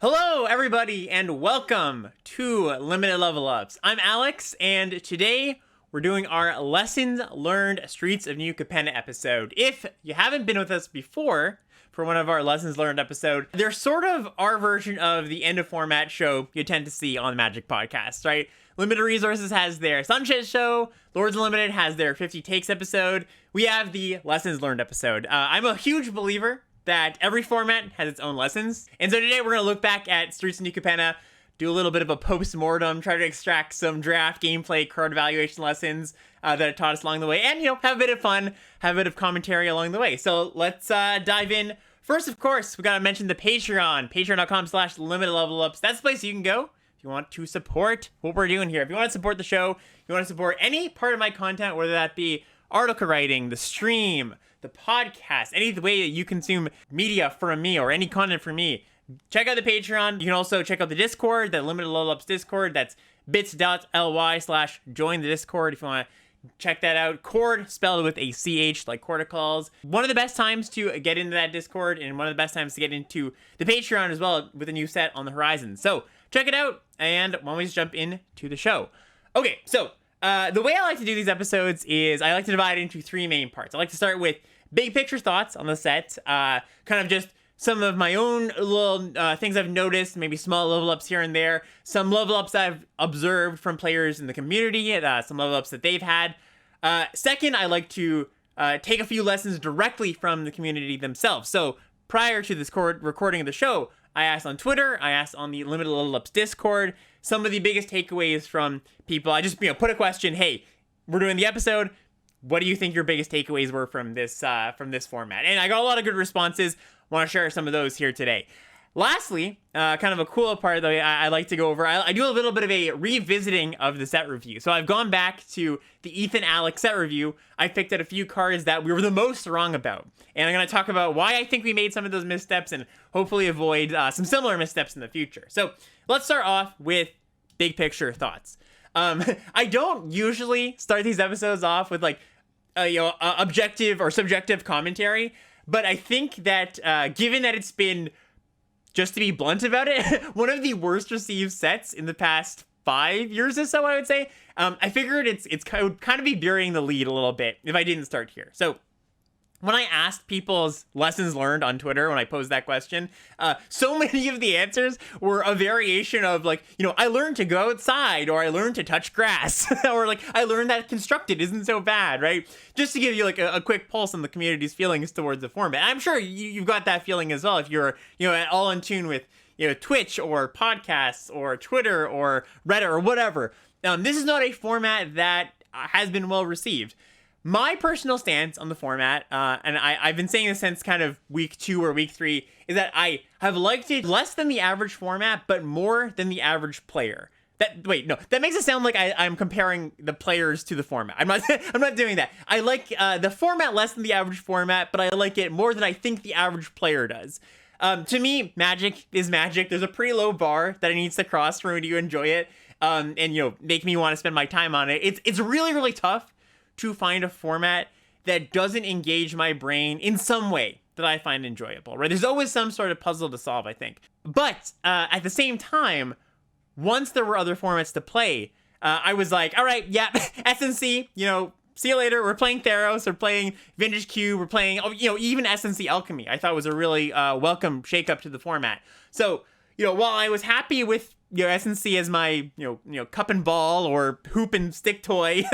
Hello, everybody, and welcome to Limited Level Ups. I'm Alex, and today we're doing our Lessons Learned Streets of New Capenna episode. If you haven't been with us before for one of our Lessons Learned episode, they're sort of our version of the end of format show you tend to see on Magic Podcasts, right? Limited Resources has their Sunshine show, Lords Unlimited has their 50 Takes episode, we have the Lessons Learned episode. I'm a huge believer that every format has its own lessons. And so today we're going to look back at Streets of New Capenna, do a little bit of a post-mortem, try to extract some draft, gameplay, card evaluation lessons that it taught us along the way, and, have a bit of fun, have a bit of commentary along the way. So let's dive in. First, of course, we got to mention the Patreon, patreon.com/limitedlevelups. That's the place you can go if you want to support what we're doing here. If you want to support the show, you want to support any part of my content, whether that be article writing, the stream, the podcast, any way that you consume media from me or any content from me, check out the Patreon. You can also check out the Discord, the Limited Level Ups Discord. That's bits.ly/join the Discord if you want to check that out. Cord spelled with a CH like corticals. One of the best times to get into that Discord and one of the best times to get into the Patreon as well with a new set on the horizon. So check it out, and why don't we just jump into the show. Okay, so the way I like to do these episodes is I like to divide it into three main parts. I like to start with big picture thoughts on the set, kind of just some of my own little things I've noticed, maybe small level ups here and there, some level ups I've observed from players in the community, some level ups that they've had. Second, I like to take a few lessons directly from the community themselves. So prior to this recording of the show, I asked on Twitter, I asked on the Limited Level Ups Discord, some of the biggest takeaways from people. I just put a question, hey, we're doing the episode, what do you think your biggest takeaways were from this format? And I got a lot of good responses. Want to share some of those here today. Lastly, kind of a cool part that I like to go over, I do a little bit of a revisiting of the set review. So I've gone back to the Ethan Alex set review. I picked out a few cards that we were the most wrong about. And I'm going to talk about why I think we made some of those missteps and hopefully avoid some similar missteps in the future. So let's start off with big picture thoughts. I don't usually start these episodes off with objective or subjective commentary, but I think that given that it's been, just to be blunt about it, one of the worst received sets in the past 5 years or so, I would say, I figured it would kind of be burying the lead a little bit if I didn't start here. So when I asked people's lessons learned on Twitter, when I posed that question, so many of the answers were a variation of I learned to go outside, or I learned to touch grass, or I learned that constructed isn't so bad, right? Just to give you a quick pulse on the community's feelings towards the format. I'm sure you've got that feeling as well if you're all in tune with Twitch or podcasts or Twitter or Reddit or whatever. This is not a format that has been well received. My personal stance on the format, and I've been saying this since kind of week 2 or week 3, is that I have liked it less than the average format, but more than the average player. That makes it sound like I'm comparing the players to the format. I'm not doing that. I like the format less than the average format, but I like it more than I think the average player does. To me, Magic is Magic. There's a pretty low bar that it needs to cross for me to enjoy it, and make me want to spend my time on it. It's really, really tough to find a format that doesn't engage my brain in some way that I find enjoyable, right? There's always some sort of puzzle to solve, I think. But at the same time, once there were other formats to play, I was like, all right, yeah, SNC, see you later. We're playing Theros, we're playing Vintage Cube, we're playing, even SNC Alchemy. I thought was a really welcome shakeup to the format. So, while I was happy with SNC as my, cup and ball or hoop and stick toy,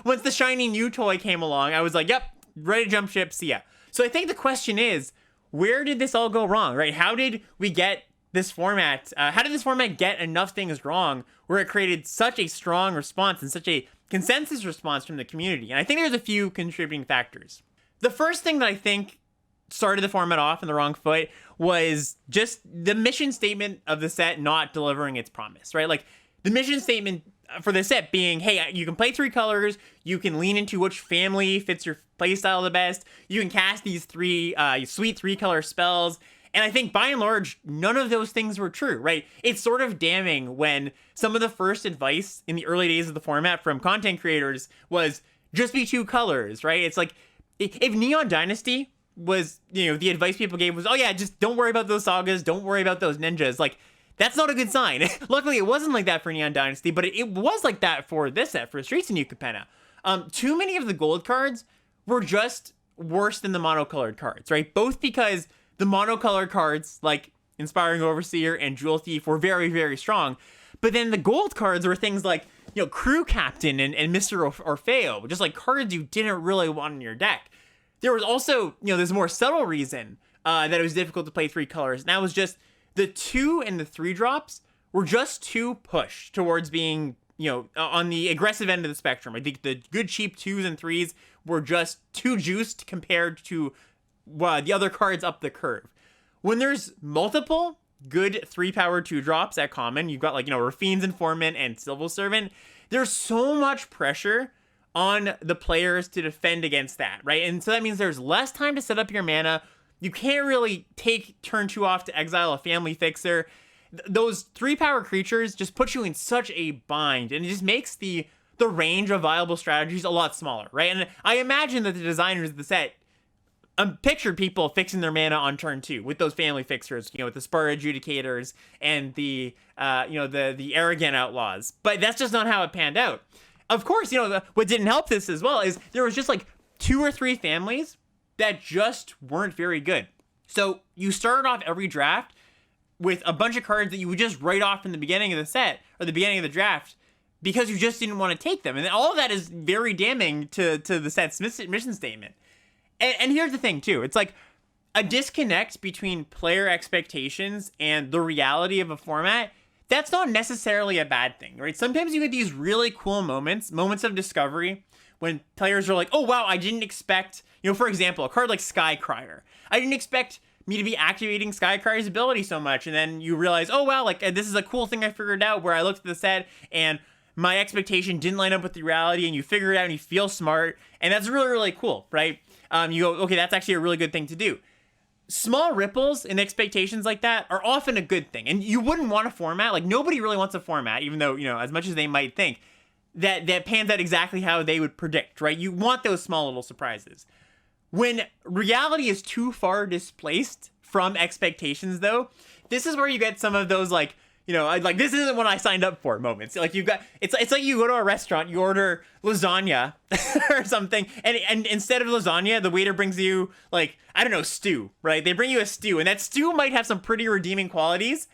once the shiny new toy came along, I was like, yep, ready to jump ship, see ya. So I think the question is, where did this all go wrong, right? How did we get this format, how did this format get enough things wrong where it created such a strong response and such a consensus response from the community? And I think there's a few contributing factors. The first thing that I think started the format off in the wrong foot was just the mission statement of the set not delivering its promise, right? The mission statement for the set being, hey, you can play 3 colors, you can lean into which family fits your playstyle the best, you can cast these 3 sweet 3-color spells, and I think by and large, none of those things were true, right? It's sort of damning when some of the first advice in the early days of the format from content creators was just be 2 colors, right? It's like, if Neon Dynasty was, the advice people gave was, oh yeah, just don't worry about those sagas, don't worry about those ninjas. Like, that's not a good sign. Luckily, it wasn't like that for Neon Dynasty, but it was like that for this set, for Streets of New Capenna. Too many of the gold cards were just worse than the monocolored cards, right? Both because the monocolored cards, like Inspiring Overseer and Jewel Thief, were very, very strong. But then the gold cards were things like, Crew Captain and Mr. Orfeo, just like cards you didn't really want in your deck. There was also, this more subtle reason that it was difficult to play 3 colors. And that was just the 2 and the 3 drops were just too pushed towards being, on the aggressive end of the spectrum. I think the good cheap 2s and 3s were just too juiced compared to the other cards up the curve. When there's multiple good 3-power 2 drops at common, you've got like, Rafine's Informant and Civil Servant, there's so much pressure on the players to defend against that, right? And so that means there's less time to set up your mana. You can't really take turn 2 off to exile a Family Fixer. Those 3-power creatures just put you in such a bind, and it just makes the range of viable strategies a lot smaller, right? And I imagine that the designers of the set pictured people fixing their mana on turn 2 with those Family Fixers, with the Spur Adjudicators and the Arrogant Outlaws. But that's just not how it panned out. Of course, what didn't help this as well is there was just like 2 or 3 families that just weren't very good. So you started off every draft with a bunch of cards that you would just write off in the beginning of the set or the beginning of the draft because you just didn't want to take them. And all of that is very damning to the set's mission statement. And here's the thing, too. It's like a disconnect between player expectations and the reality of a format. That's not necessarily a bad thing, right? Sometimes you get these really cool moments of discovery, when players are like, oh, wow, I didn't expect, for example, a card like Skycrier. I didn't expect me to be activating Skycrier's ability so much. And then you realize, oh, wow, like this is a cool thing I figured out where I looked at the set and my expectation didn't line up with the reality, and you figure it out and you feel smart. And that's really, really cool, right? You go, okay, that's actually a really good thing to do. Small ripples in expectations like that are often a good thing. And you wouldn't want a format, like nobody really wants a format, even though, as much as they might think, that pans out exactly how they would predict, right? You want those small little surprises. When reality is too far displaced from expectations, though, this is where you get some of those, like, like, this isn't what I signed up for moments. Like, it's like you go to a restaurant, you order lasagna or something, and instead of lasagna, the waiter brings you, like, I don't know, stew, right? They bring you a stew, and that stew might have some pretty redeeming qualities.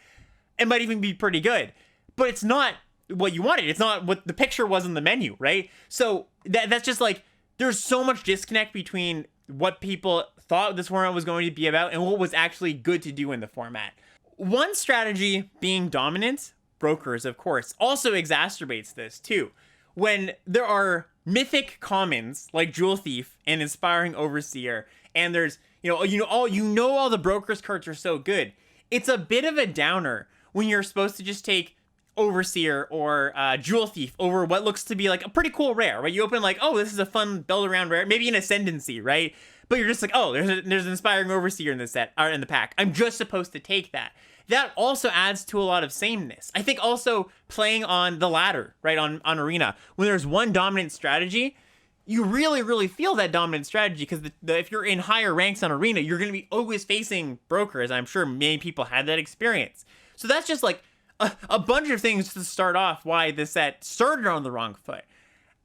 It might even be pretty good, but it's not what you wanted. It's not what the picture was in the menu, right? So that's just like, there's so much disconnect between what people thought this format was going to be about and what was actually good to do in the format. One strategy being dominant, brokers, of course, also exacerbates this too. When there are mythic commons like Jewel Thief and Inspiring Overseer, and there's all the brokers cards are so good, it's a bit of a downer when you're supposed to just take Overseer or Jewel Thief over what looks to be like a pretty cool rare, right? You open like, oh, this is a fun build around rare, maybe an Ascendancy, right? But you're just like, oh, there's an Inspiring Overseer in this set, or in the pack. I'm just supposed to take that. That also adds to a lot of sameness. I think also playing on the ladder, right, on Arena, when there's one dominant strategy, you really, really feel that dominant strategy, because if you're in higher ranks on Arena, you're going to be always facing brokers. I'm sure many people had that experience. So that's just like a bunch of things to start off why this set started on the wrong foot.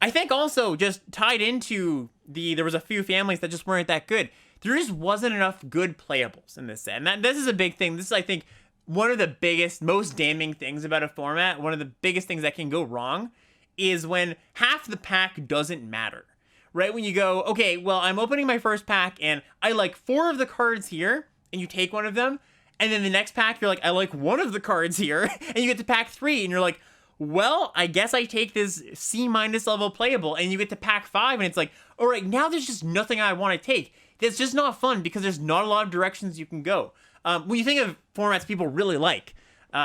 I think also just tied into there was a few families that just weren't that good. There just wasn't enough good playables in this set. And this is a big thing. This is, I think, one of the biggest, most damning things about a format, one of the biggest things that can go wrong, is when half the pack doesn't matter. Right? When you go, okay, well, I'm opening my first pack and I like 4 of the cards here, and you take one of them, and then the next pack, you're like, I like 1 of the cards here, and you get to pack 3, and you're like, well, I guess I take this C- level playable, and you get to pack 5, and it's like, all right, now there's just nothing I want to take. That's just not fun, because there's not a lot of directions you can go. When you think of formats people really like,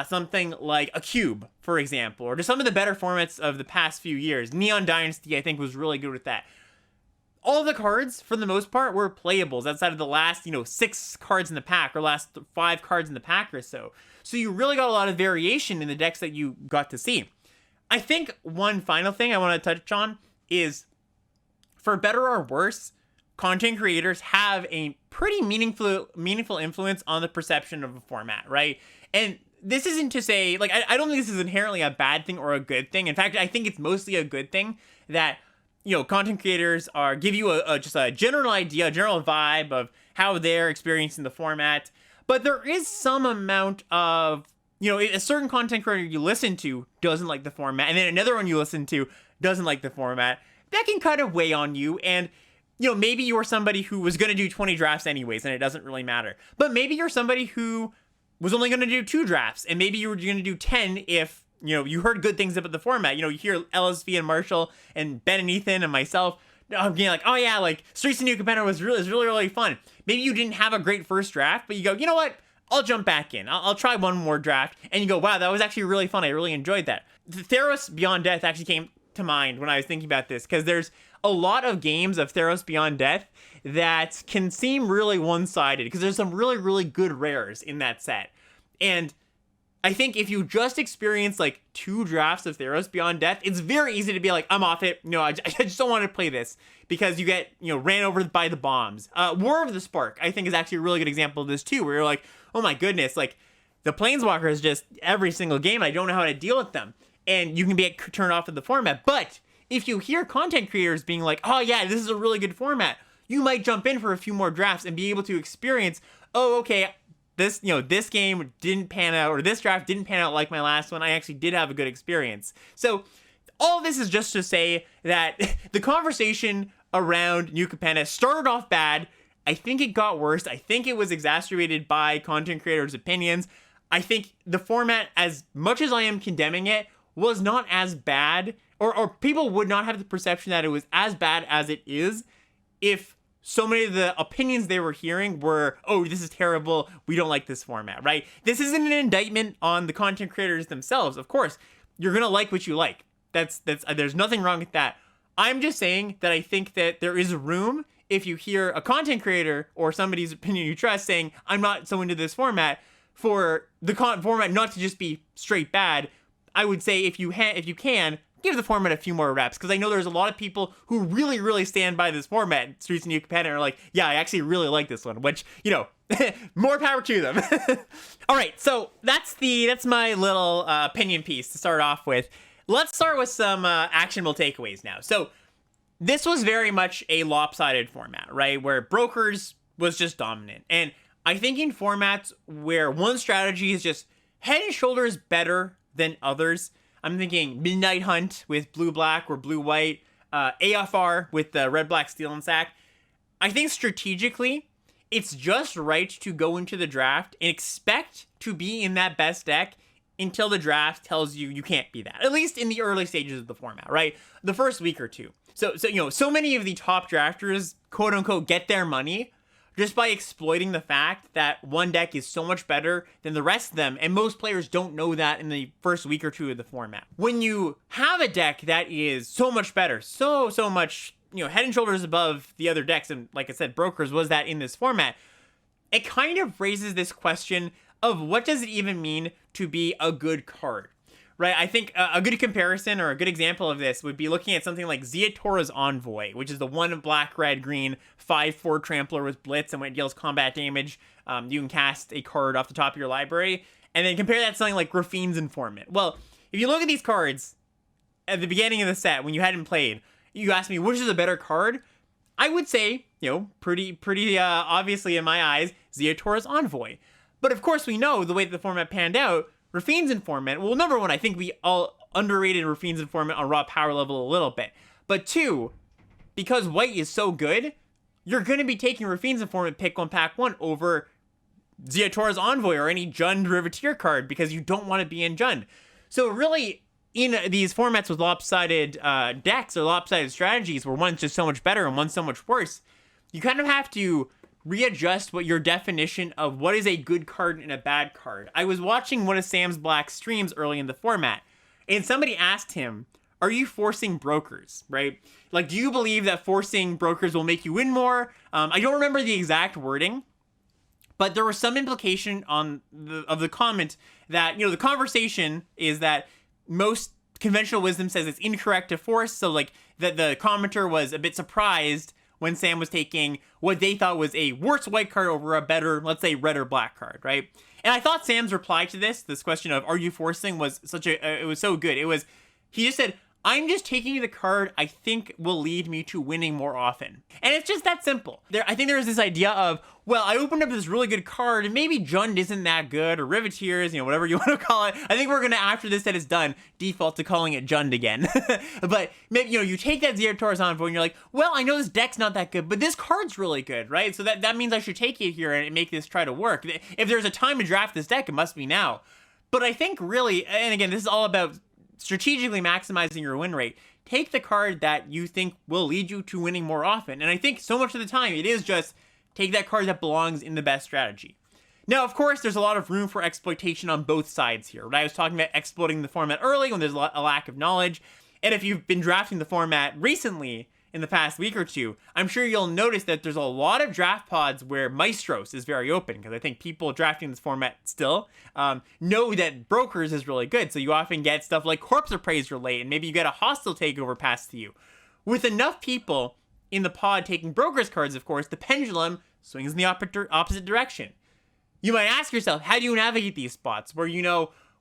something like a Cube, for example, or just some of the better formats of the past few years, Neon Dynasty, I think, was really good with that. All the cards, for the most part, were playables outside of the last, 6 cards in the pack, or last 5 cards in the pack or so. So you really got a lot of variation in the decks that you got to see. I think one final thing I want to touch on is, for better or worse, content creators have a pretty meaningful influence on the perception of a format, right? And this isn't to say, like, I don't think this is inherently a bad thing or a good thing. In fact, I think it's mostly a good thing that, content creators give you just a general idea, a general vibe of how they're experiencing the format. But there is some amount of, a certain content creator you listen to doesn't like the format, and then another one you listen to doesn't like the format. That can kind of weigh on you, and maybe you're somebody who was going to do 20 drafts anyways, and it doesn't really matter. But maybe you're somebody who was only going to do 2 drafts, and maybe you were going to do 10 if, you heard good things about the format. You hear LSV and Marshall and Ben and Ethan and myself being like, oh yeah, like Streets of New Capenna was really fun. Maybe you didn't have a great first draft, but you go, you know what? I'll jump back in. I'll try one more draft. And you go, wow, that was actually really fun. I really enjoyed that. The Theros Beyond Death actually came to mind when I was thinking about this, because there's a lot of games of Theros Beyond Death that can seem really one-sided, because there's some really good rares in that set. And I think if you just experience like 2 drafts of Theros Beyond Death, it's very easy to be like, I'm off it. I just don't want to play this, because you get, ran over by the bombs. War of the Spark, I think, is actually a really good example of this too, where you're like, oh my goodness, like the Planeswalkers just every single game, I don't know how to deal with them. And you can be turned off of the format. But if you hear content creators being like, oh yeah, this is a really good format, you might jump in for a few more drafts and be able to experience, oh, okay, this game didn't pan out, or this draft didn't pan out like my last one. I actually did have a good experience. So all this is just to say that the conversation around New Capenna started off bad. I think it got worse. I think it was exacerbated by content creators' opinions. I think the format, as much as I am condemning it, was not as bad, or people would not have the perception that it was as bad as it is if so many of the opinions they were hearing were, oh, this is terrible, we don't like this format, right? This isn't an indictment on the content creators themselves. Of course, you're gonna like what you like. That's there's nothing wrong with that. I'm just saying that I think that there is room, if you hear a content creator or somebody's opinion you trust saying, I'm not so into this format, for the format not to just be straight bad. I would say if you can, give the format a few more reps, because I know there's a lot of people who really stand by this format. Streets of New Capenna are like, yeah, I actually really like this one, which, more power to them. All right, so that's my little opinion piece to start off with. Let's start with some actionable takeaways now. So this was very much a lopsided format, right, where Brokers was just dominant. And I think in formats where one strategy is just head and shoulders better than others, I'm thinking Midnight Hunt with blue-black or blue-white, AFR with the red-black Steel and Sack. I think strategically, it's just right to go into the draft and expect to be in that best deck until the draft tells you you can't be that. At least in the early stages of the format, right? The first week or two. So many of the top drafters, quote-unquote, get their money just by exploiting the fact that one deck is so much better than the rest of them, and most players don't know that in the first week or two of the format. When you have a deck that is so much better, so much, head and shoulders above the other decks, and like I said, Brokers was that in this format, it kind of raises this question of what does it even mean to be a good card? Right, I think a good comparison or a good example of this would be looking at something like Ziatora's Envoy, which is the 1 black, red, green, 5/4 trampler with Blitz, and when it deals combat damage, you can cast a card off the top of your library, and then compare that to something like Graffine's Informant. Well, if you look at these cards at the beginning of the set, when you hadn't played, you asked me, which is a better card? I would say, pretty obviously in my eyes, Ziatora's Envoy. But of course we know the way that the format panned out, Graffine's Informant, well, number one, I think we all underrated Graffine's Informant on raw power level a little bit. But 2, because white is so good, you're going to be taking Graffine's Informant pick 1, pack 1 over Ziatora's Envoy or any Jund Riveteer card, because you don't want to be in Jund. So really, in these formats with lopsided decks or lopsided strategies where one's just so much better and one's so much worse, you kind of have to readjust what your definition of what is a good card and a bad card. I was watching one of Sam's Black streams early in the format, and somebody asked him, are you forcing Brokers, right? Like, do you believe that forcing Brokers will make you win more? I don't remember the exact wording, but there was some implication of the comment that, the conversation is that most conventional wisdom says it's incorrect to force, so like that the commenter was a bit surprised when Sam was taking what they thought was a worse white card over a better, let's say, red or black card, right? And I thought Sam's reply to this question of, are you forcing, was it was so good. He just said, I'm just taking the card I think will lead me to winning more often. And it's just that simple. I think there's this idea of, well, I opened up this really good card and maybe Jund isn't that good, or Riveteers, whatever you want to call it. I think we're going to, after this set is done, default to calling it Jund again. But maybe, you take that Zerator's Envoy and you're like, well, I know this deck's not that good, but this card's really good, right? So that means I should take it here and make this try to work. If there's a time to draft this deck, it must be now. But I think really, and again, this is all about strategically maximizing your win rate. Take the card that you think will lead you to winning more often. And I think so much of the time it is just take that card that belongs in the best strategy. Now, of course, there's a lot of room for exploitation on both sides here. Right? I was talking about exploiting the format early when there's a lack of knowledge. And if you've been drafting the format recently, in the past week or two, I'm sure you'll notice that there's a lot of draft pods where Maestros is very open, because I think people drafting this format still know that Brokers is really good. So you often get stuff like Corpse Appraiser late, and maybe you get a Hostile Takeover passed to you. With enough people in the pod taking Brokers cards, of course, the pendulum swings in the opposite direction. You might ask yourself, how do you navigate these spots where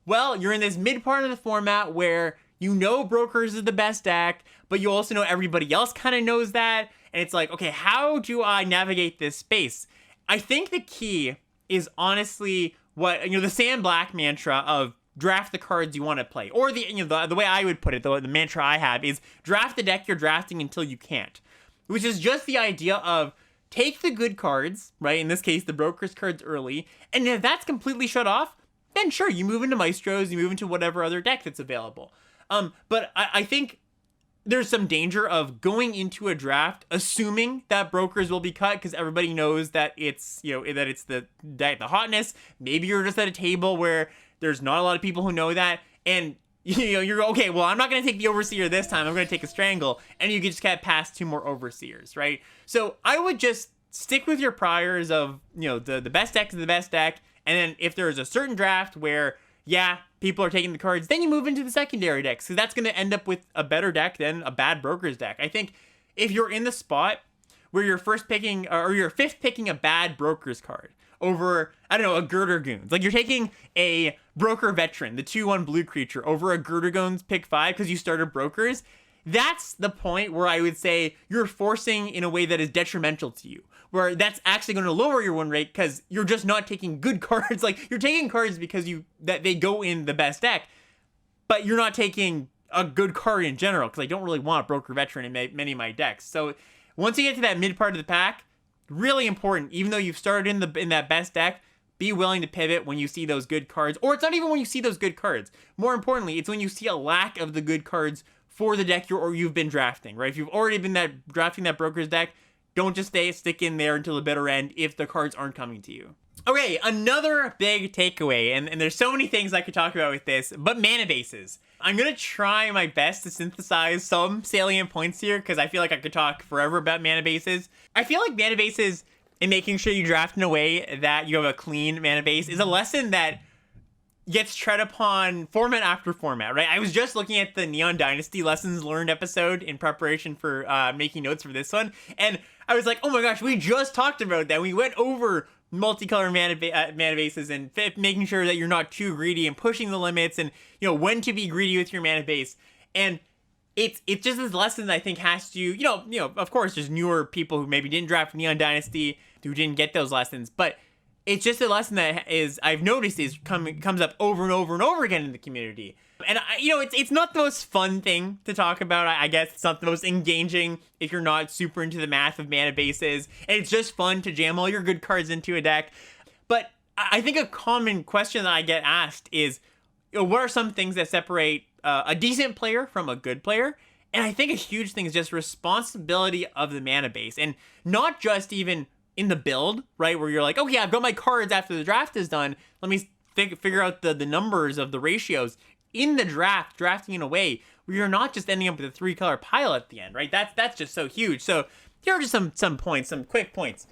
well, you're in this mid part of the format where Brokers is the best deck, but you also know everybody else kind of knows that. And it's like, okay, how do I navigate this space? I think the key is honestly what, the Sam Black mantra of draft the cards you want to play. Or the way I would put it, the mantra I have is draft the deck you're drafting until you can't. Which is just the idea of take the good cards, right? In this case, the Brokers cards early. And if that's completely shut off, then sure, you move into Maestros, you move into whatever other deck that's available. But I think there's some danger of going into a draft assuming that Brokers will be cut because everybody knows that it's, that it's the hotness. Maybe you're just at a table where there's not a lot of people who know that, and you're okay, well, I'm not going to take the Overseer this time, I'm going to take a Strangle, and you just get past 2 more Overseers, right? So I would just stick with your priors of, the best deck is the best deck, and then if there's a certain draft where, people are taking the cards, then you move into the secondary decks, because that's going to end up with a better deck than a bad Brokers deck. I think if you're in the spot where you're fifth picking a bad Brokers card over, a Girder Goons, like you're taking a Broker Veteran, the 2/1 blue creature, over a Girder Goons pick 5 because you started Brokers, that's the point where I would say you're forcing in a way that is detrimental to you, where that's actually going to lower your win rate because you're just not taking good cards. Like, you're taking cards because that they go in the best deck, but you're not taking a good card in general, because I don't really want a Broker Veteran in many of my decks. So once you get to that mid part of the pack, really important, even though you've started in that best deck, be willing to pivot when you see those good cards. Or it's not even when you see those good cards. More importantly, it's when you see a lack of the good cards for the deck you've been drafting, right? If you've already been drafting that Brokers deck, don't just stick in there until the bitter end if the cards aren't coming to you. Okay, another big takeaway, and there's so many things I could talk about with this, but mana bases. I'm going to try my best to synthesize some salient points here, because I feel like I could talk forever about mana bases. I feel like mana bases, and making sure you draft in a way that you have a clean mana base, is a lesson that gets tread upon format after format, right? I was just looking at the Neon Dynasty Lessons Learned episode in preparation for making notes for this one, and I was like, oh my gosh, we just talked about that. We went over multicolor mana bases and making sure that you're not too greedy and pushing the limits, and when to be greedy with your mana base. And it's just this lesson that I think has to, of course, there's newer people who maybe didn't draft Neon Dynasty who didn't get those lessons, but it's just a lesson that I've noticed comes up over and over and over again in the community. And it's not the most fun thing to talk about. I guess it's not the most engaging if you're not super into the math of mana bases. And it's just fun to jam all your good cards into a deck. But I think a common question that I get asked is, what are some things that separate a decent player from a good player? And I think a huge thing is just responsibility of the mana base, and not just even in the build, right? Where you're like, okay, I've got my cards after the draft is done. Let me figure out the numbers of the ratios. In the drafting in a way where you're not just ending up with a 3-color pile at the end, right? That's just so huge. So here are just some points, some quick points.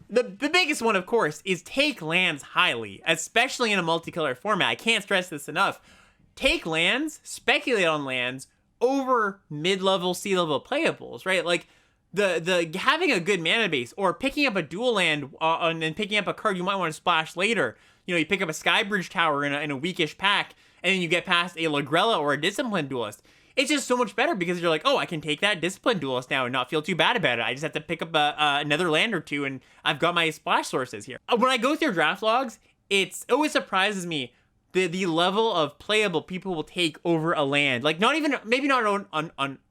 The biggest one, of course, is take lands highly, especially in a multicolor format. I can't stress this enough. Take lands, speculate on lands over mid-level, C-level playables, right? Like, the having a good mana base or picking up a dual land and then picking up a card you might want to splash later. You know, you pick up a Skybridge Tower in a weakish pack, and then you get past a Lagrella or a Discipline Duelist. It's just so much better because you're like, oh, I can take that Discipline Duelist now and not feel too bad about it. I just have to pick up another land or two, and I've got my splash sources here. When I go through draft logs, it always surprises me the level of playable people will take over a land. Like, not even, maybe not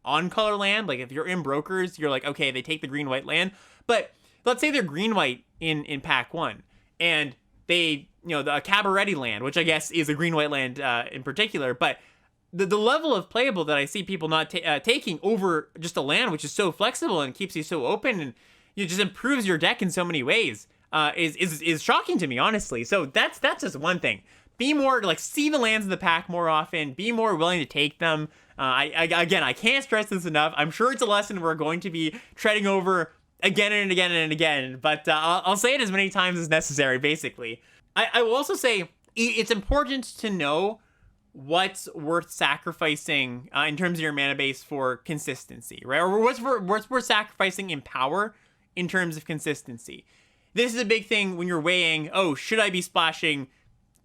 on color land. Like, if you're in Brokers, you're like, okay, they take the green-white land. But let's say they're green-white in pack 1, and they, you know, the Cabaretti land, which I guess is a green-white land in particular, but the level of playable that I see people not taking over just a land, which is so flexible and keeps you so open and it just improves your deck in so many ways, is shocking to me, honestly. So that's just one thing. Be more, like, see the lands in the pack more often. Be more willing to take them. Again, I can't stress this enough. I'm sure it's a lesson we're going to be treading over again and again and again, but I'll say it as many times as necessary, basically. I will also say it's important to know what's worth sacrificing in terms of your mana base for consistency, right? Or what's worth sacrificing in power in terms of consistency. This is a big thing when you're weighing, oh, should I be splashing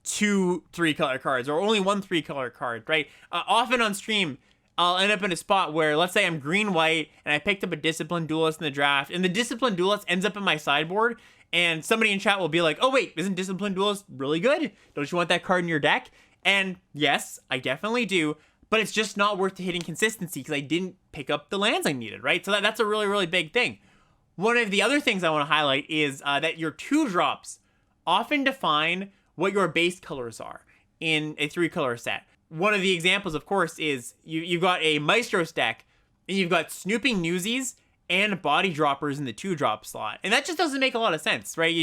2 3-color cards or only 1 3-color card, right? Often on stream, I'll end up in a spot where, let's say I'm green-white and I picked up a Discipline Duelist in the draft, and the Discipline Duelist ends up in my sideboard, and somebody in chat will be like, oh wait, isn't Discipline Duelist really good? Don't you want that card in your deck? And yes, I definitely do, but it's just not worth hitting consistency because I didn't pick up the lands I needed, right? So that's a really, really big thing. One of the other things I want to highlight is that your 2-drops often define what your base colors are in a 3-color set. One of the examples, of course, is you've got a Maestros deck, and you've got Snooping Newsies and Body Droppers in the 2-drop slot. And that just doesn't make a lot of sense, right?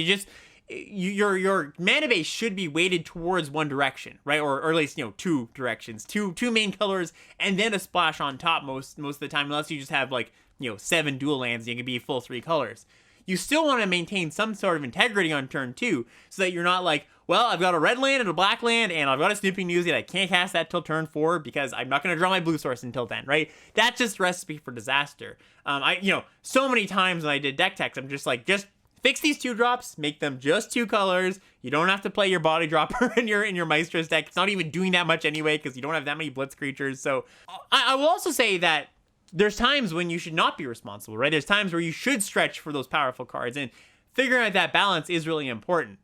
Your mana base should be weighted towards one direction, right? Or at least, you know, 2 directions, two main colors, and then a splash on top most of the time, unless you just have, like, you know, 7 dual lands and you can be full 3 colors. You still want to maintain some sort of integrity on turn 2, so that you're not like, well, I've got a red land and a black land, and I've got a Snooping Newsie, and I can't cast that till turn 4 because I'm not going to draw my blue source until then, right? That's just a recipe for disaster. So many times when I did deck techs, I'm just like, just fix these 2-drops, make them just 2 colors. You don't have to play your Body Dropper in your Maestros deck. It's not even doing that much anyway because you don't have that many Blitz creatures. So I will also say that there's times when you should not be responsible, right? There's times where you should stretch for those powerful cards, and figuring out that balance is really important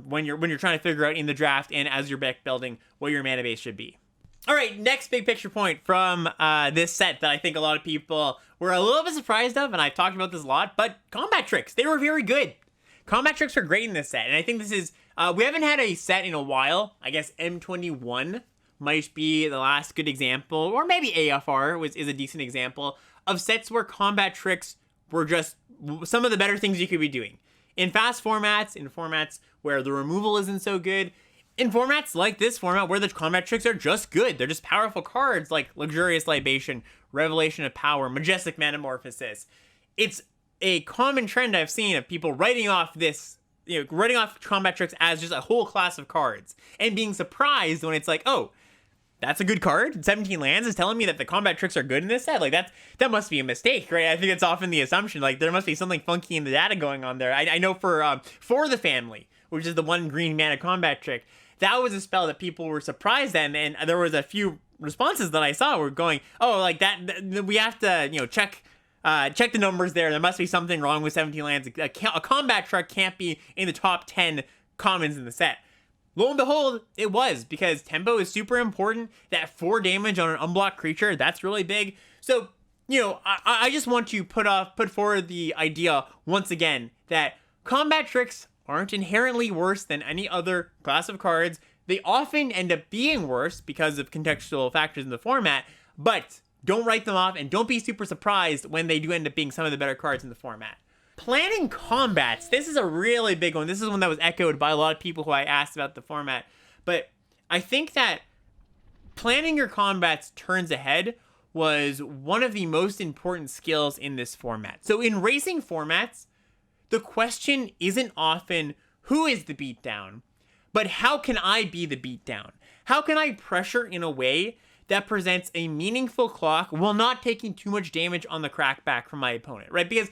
when you're trying to figure out in the draft and as you're deck building what your mana base should be. All right, next big picture point from this set that I think a lot of people were a little bit surprised of, and I've talked about this a lot, but Combat Tricks, they were very good. Combat Tricks were great in this set, and I think this is, we haven't had a set in a while. I guess M21 might be the last good example, or maybe AFR is a decent example of sets where Combat Tricks were just some of the better things you could be doing. In fast formats, in formats where the removal isn't so good, in formats like this format where the Combat Tricks are just good. They're just powerful cards like Luxurious Libation, Revelation of Power, Majestic Metamorphosis. It's a common trend I've seen of people writing off Combat Tricks as just a whole class of cards and being surprised when it's like, oh, that's a good card. 17 lands is telling me that the Combat Tricks are good in this set. Like, that must be a mistake, right? I think it's often the assumption. Like, there must be something funky in the data going on there. I know for the Family, which is the 1 green mana Combat Trick, that was a spell that people were surprised at, and there was a few responses that I saw were going, oh, like that we have to, check the numbers there. There must be something wrong with 17 lands. A Combat Trick can't be in the top 10 commons in the set. Lo and behold, it was, because tempo is super important. That 4 damage on an unblocked creature, that's really big. So, I just want to put forward the idea once again that Combat Tricks aren't inherently worse than any other class of cards. They often end up being worse because of contextual factors in the format, but don't write them off and don't be super surprised when they do end up being some of the better cards in the format. Planning combats, this is a really big one. This is one that was echoed by a lot of people who I asked about the format. But I think that planning your combats turns ahead was one of the most important skills in this format. So in racing formats, the question isn't often who is the beatdown, but how can I be the beatdown? How can I pressure in a way that presents a meaningful clock while not taking too much damage on the crackback from my opponent, right? Because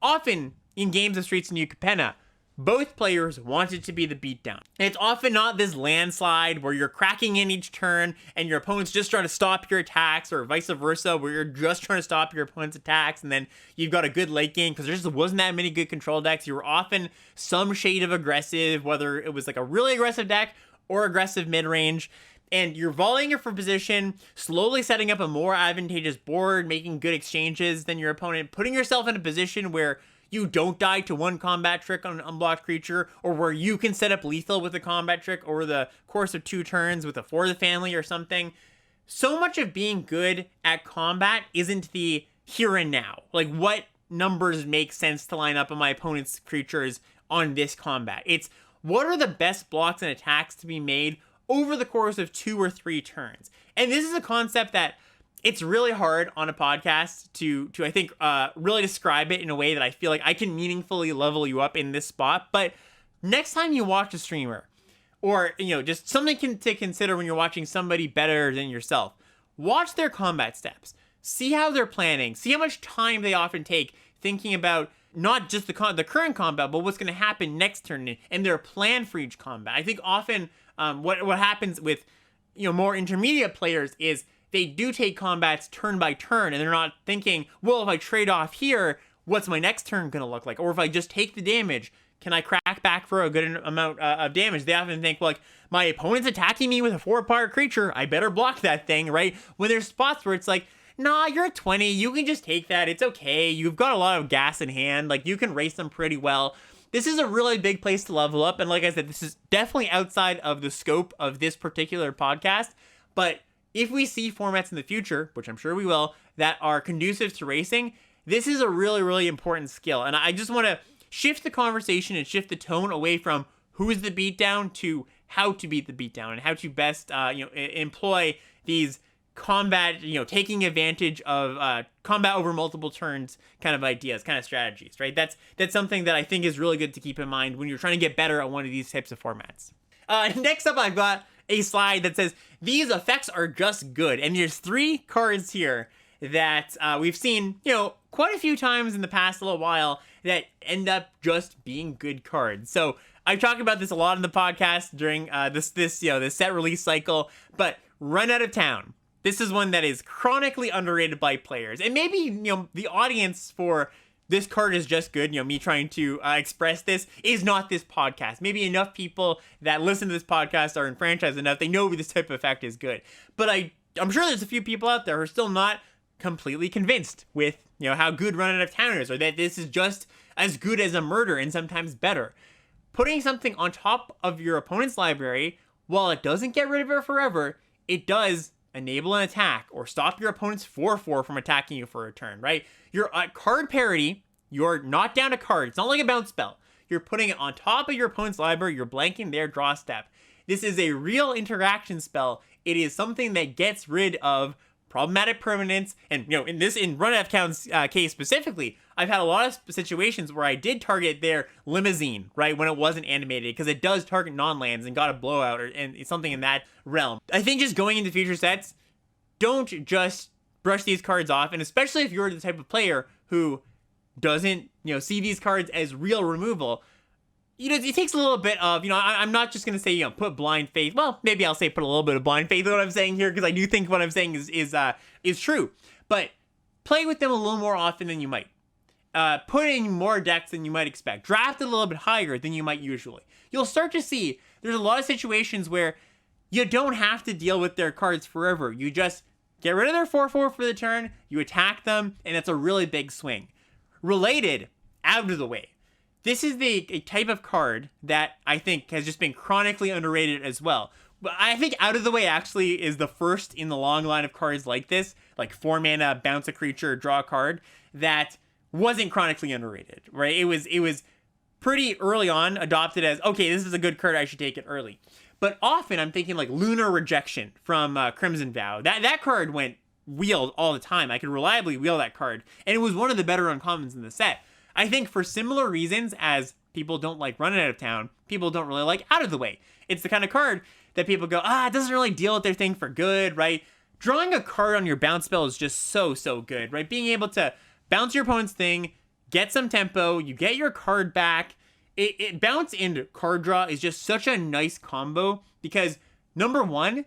often in games of Streets of New Capenna, both players want it to be the beatdown. And it's often not this landslide where you're cracking in each turn and your opponent's just trying to stop your attacks, or vice versa, where you're just trying to stop your opponent's attacks and then you've got a good late game because there just wasn't that many good control decks. You were often some shade of aggressive, whether it was like a really aggressive deck or aggressive mid-range. And you're volleying it for position, slowly setting up a more advantageous board, making good exchanges than your opponent, putting yourself in a position where you don't die to one combat trick on an unblocked creature, or where you can set up lethal with a combat trick over the course of 2 turns with a For the Family or something. So much of being good at combat isn't the here and now. Like, what numbers make sense to line up on my opponent's creatures on this combat? It's what are the best blocks and attacks to be made over the course of 2 or 3 turns. And this is a concept that it's really hard on a podcast to I think, really describe it in a way that I feel like I can meaningfully level you up in this spot. But next time you watch a streamer, or, just something to consider when you're watching somebody better than yourself, watch their combat steps. See how they're planning. See how much time they often take thinking about not just the current combat, but what's going to happen next turn and their plan for each combat. I think often what happens with more intermediate players is they do take combats turn by turn, and they're not thinking, well, if I trade off here, what's my next turn going to look like? Or if I just take the damage, can I crack back for a good amount of damage? They often think, like, my opponent's attacking me with a 4-power creature, I better block that thing, right? When there's spots where it's like, nah, you're at 20, you can just take that, it's okay, you've got a lot of gas in hand, like, you can race them pretty well. This is a really big place to level up, and like I said, this is definitely outside of the scope of this particular podcast, but if we see formats in the future, which I'm sure we will, that are conducive to racing, this is a really, really important skill. And I just want to shift the conversation and shift the tone away from who's the beatdown to how to beat the beatdown and how to best, employ these combat, taking advantage of combat over multiple turns kind of ideas, kind of strategies, right? That's something that I think is really good to keep in mind when you're trying to get better at one of these types of formats. Next up, I've got a slide that says these effects are just good, and there's 3 cards here that we've seen quite a few times in the past little while that end up just being good cards. So I've talked about this a lot in the podcast during this set release cycle, but Run Out of Town, this is one that is chronically underrated by players, and maybe the audience for this card is just good, me trying to express this is not this podcast. Maybe enough people that listen to this podcast are enfranchised enough, they know this type of effect is good. But I'm sure there's a few people out there who are still not completely convinced with, how good Run Out of Town is, or that this is just as good as a murder and sometimes better. Putting something on top of your opponent's library, while it doesn't get rid of it forever, it does enable an attack or stop your opponent's 4/4 from attacking you for a turn, right? You're at card parity, you're not down a card. It's not like a bounce spell. You're putting it on top of your opponent's library, you're blanking their draw step. This is a real interaction spell. It is something that gets rid of problematic permanents, and in Run Out of Town's case specifically, I've had a lot of situations where I did target their limousine, right, when it wasn't animated, because it does target non-lands and got a blowout, and it's something in that realm. I think just going into future sets, don't just brush these cards off, and especially if you're the type of player who doesn't, see these cards as real removal. It takes a little bit of, I'm not just going to say, put blind faith. Well, maybe I'll say put a little bit of blind faith in what I'm saying here, because I do think what I'm saying is true. But play with them a little more often than you might. Put in more decks than you might expect. Draft a little bit higher than you might usually. You'll start to see there's a lot of situations where you don't have to deal with their cards forever. You just get rid of their 4/4 for the turn, you attack them, and it's a really big swing. Related, out of the way. This is a type of card that I think has just been chronically underrated as well. But I think Out of the Way actually is the first in the long line of cards like this, like 4 mana, bounce a creature, draw a card, that wasn't chronically underrated, right? It was pretty early on adopted as, okay, this is a good card, I should take it early. But often I'm thinking like Lunar Rejection from Crimson Vow. That card went wheeled all the time. I could reliably wheel that card, and it was one of the better uncommons in the set. I think for similar reasons as people don't like Run Out of Town, people don't really like Out of the Way. It's the kind of card that people go, it doesn't really deal with their thing for good, right? drawing a card on your bounce spell is just so good, right? Being able to bounce your opponent's thing, get some tempo, you get your card back. It bounce and card draw is just such a nice combo because number one,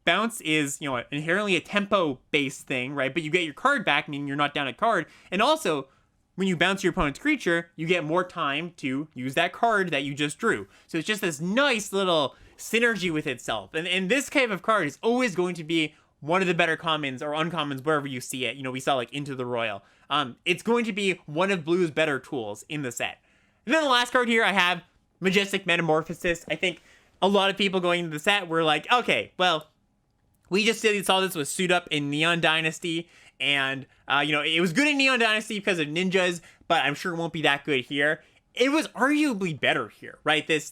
bounce is, inherently a tempo-based thing, right? But you get your card back, meaning you're not down a card. And also, when you bounce your opponent's creature, you get more time to use that card that you just drew. So it's just this nice little synergy with itself. And this type of card is always going to be one of the better commons or uncommons wherever you see it. We saw like Into the Royal. It's going to be one of Blue's better tools in the set. And then the last card here I have, Majestic Metamorphosis. I think a lot of people going into the set were like, okay, well, we just saw this with Suit Up in Neon Dynasty, and, it was good in Neon Dynasty because of ninjas, but I'm sure it won't be that good here. It was arguably better here, right? This